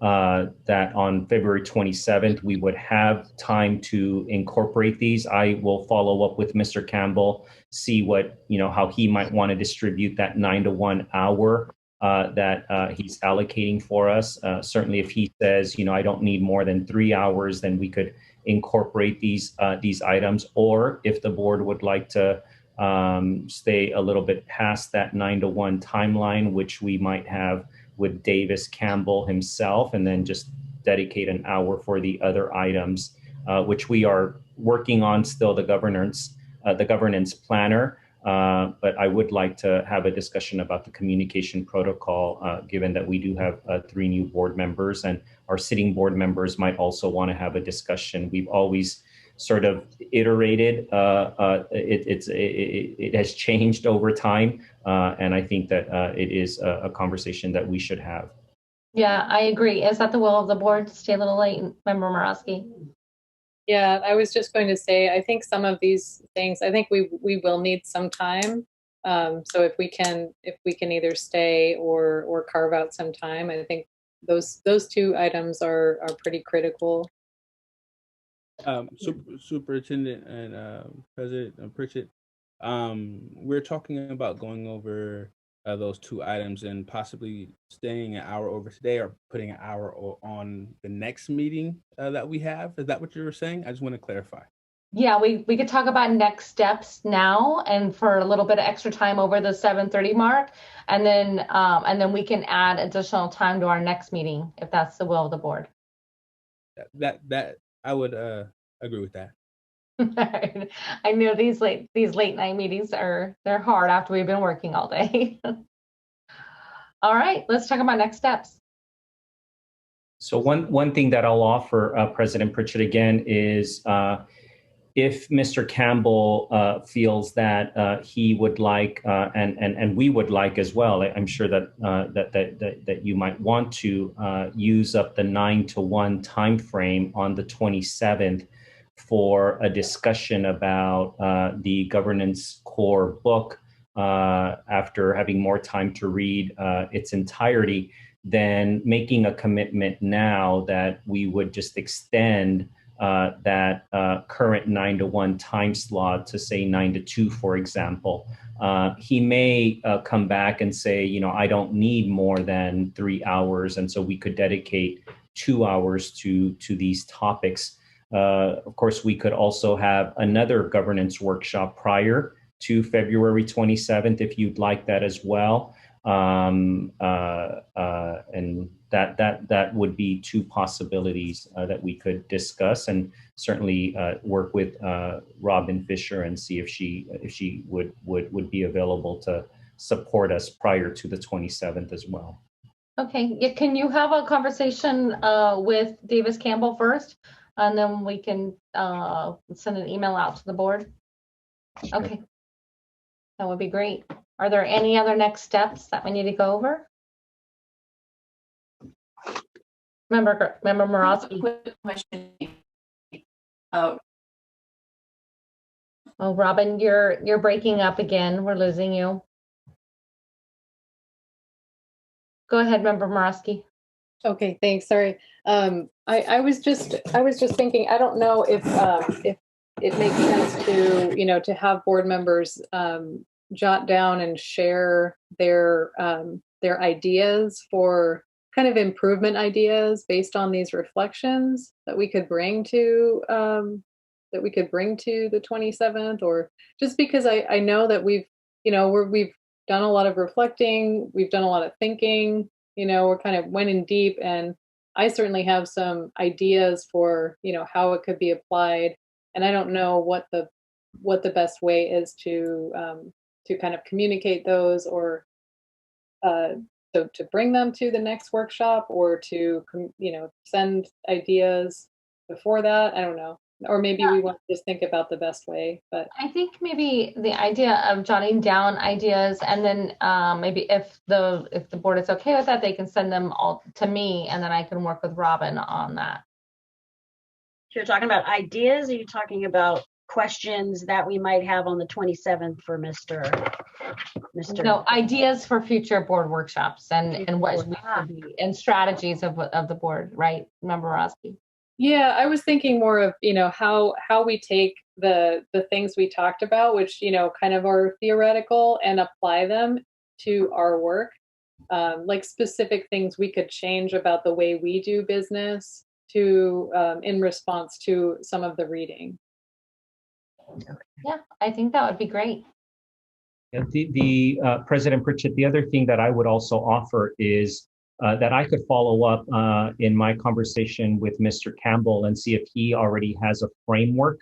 that on February 27th, we would have time to incorporate these. I will follow up with Mr. Campbell, see what, how he might want to distribute that 9 to 1 hour that he's allocating for us. Certainly if he says, I don't need more than 3 hours, then we could incorporate these items. Or if the board would like to stay a little bit past that 9 to 1 timeline, which we might have with Davis Campbell himself, and then just dedicate an hour for the other items, which we are working on still, the governance planner. But I would like to have a discussion about the communication protocol, given that we do have 3 new board members, and our sitting board members might also want to have a discussion. We've always sort of iterated. It has changed over time, and I think that it is a conversation that we should have. Yeah, I agree. Is that the will of the board to stay a little late, Member Morawski? Yeah, I was just going to say, I think some of these things, I think we will need some time. So if we can either stay or carve out some time, I think those 2 items are pretty critical. Superintendent and President Pritchett, we're talking about going over those 2 items and possibly staying an hour over today or putting an hour on the next meeting that we have. Is that what you were saying? I just want to clarify. Yeah, we could talk about next steps now and for a little bit of extra time over the 7:30 mark, and then we can add additional time to our next meeting if that's the will of the board. That I would agree with that. I know these late night meetings they're hard after we've been working all day. All right, let's talk about next steps. So one thing that I'll offer, President Pritchett, again, is if Mr. Campbell feels that he would like, and we would like as well, I'm sure that you might want to use up the 9 to 1 time frame on the 27th for a discussion about the governance core book after having more time to read its entirety, then making a commitment now that we would just extend that current 9 to 1 time slot to say 9 to 2, for example. He may come back and say, I don't need more than 3 hours, and so we could dedicate 2 hours to these topics. Of course, we could also have another governance workshop prior to February 27th if you'd like that as well. And that would be two possibilities that we could discuss, and certainly work with Robin Fisher and see if she would be available to support us prior to the 27th as well. Okay, yeah, can you have a conversation with Davis Campbell first, and then we can send an email out to the board? Okay, that would be great. Are there any other next steps that we need to go over? Member Morosky. Quick question. Oh, Robin, you're breaking up again. We're losing you. Go ahead, Member Morosky. Okay, thanks. Sorry. I was just thinking, I don't know if it makes sense to, to have board members jot down and share their ideas for kind of improvement ideas based on these reflections that we could bring to the 27th, or just because I know that we've done a lot of reflecting, we've done a lot of thinking, we're kind of went in deep, and I certainly have some ideas for, how it could be applied. And I don't know what the best way is to kind of communicate those, or so to bring them to the next workshop, or to, send ideas before that. I don't know. Or maybe we want to just think about the best way, but I think maybe the idea of jotting down ideas, and then maybe if the board is okay with that, they can send them all to me, and then I can work with Robin on that. So you're talking about ideas, or are you talking about questions that we might have on the 27th for Mr. No, ideas for future board workshops and what we should be, and strategies of the board, right? Member Rosky? Yeah, I was thinking more of, how we take the things we talked about, which, kind of are theoretical, and apply them to our work. Like specific things we could change about the way we do business to in response to some of the reading. Yeah, I think that would be great. The President Pritchett, the other thing that I would also offer is that I could follow up in my conversation with Mr. Campbell and see if he already has a framework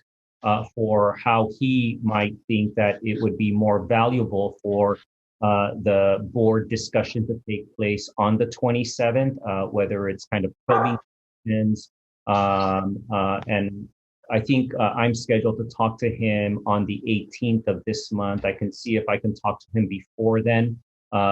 for how he might think that it would be more valuable for the board discussion to take place on the 27th, whether it's kind of probing questions. And I think I'm scheduled to talk to him on the 18th of this month. I can see if I can talk to him before then.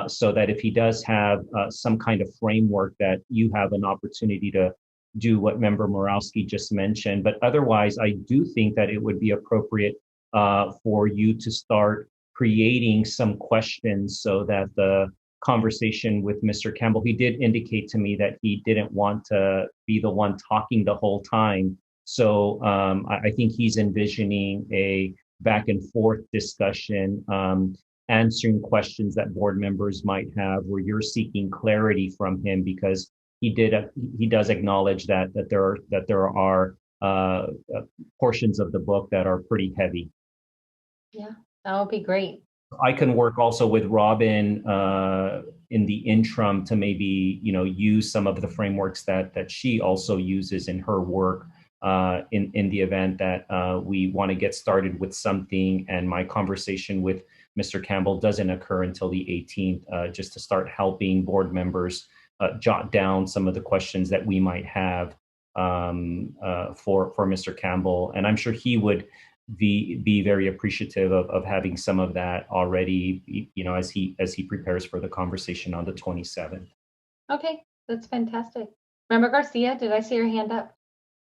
So that if he does have some kind of framework, that you have an opportunity to do what Member Morowski just mentioned. But otherwise, I do think that it would be appropriate for you to start creating some questions so that the conversation with Mr. Campbell, he did indicate to me that he didn't want to be the one talking the whole time. So I think he's envisioning a back and forth discussion, answering questions that board members might have, where you're seeking clarity from him, because he does acknowledge that there are portions of the book that are pretty heavy. Yeah, that would be great. I can work also with Robin in the interim to maybe use some of the frameworks that she also uses in her work in the event that we want to get started with something, and my conversation with Mr. Campbell doesn't occur until the 18th, just to start helping board members jot down some of the questions that we might have for Mr. Campbell. And I'm sure he would be very appreciative of having some of that already, as he prepares for the conversation on the 27th. Okay, that's fantastic. Member Garcia, did I see your hand up?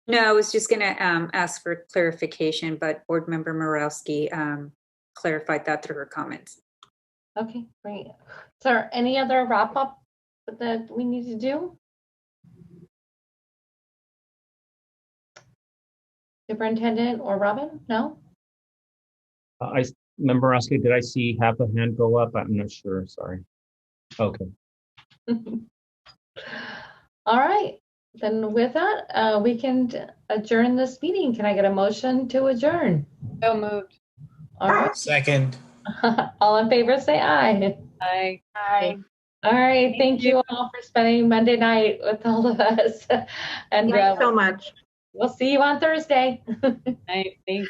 No, I was just going to ask for clarification, but Board Member Morowski clarified that through her comments. Okay, great. Is there any other wrap up that we need to do? Superintendent or Robin? No? Member Morowski, did I see half a hand go up? I'm not sure, sorry. Okay. All right. then with that, we can adjourn this meeting. Can I get a motion to adjourn? So moved. All right. Second. All in favor, say aye. Aye. Hi. All right. Thank you all for spending Monday night with all of us. And Thanks so much. we'll see you on Thursday. Aye. Thanks.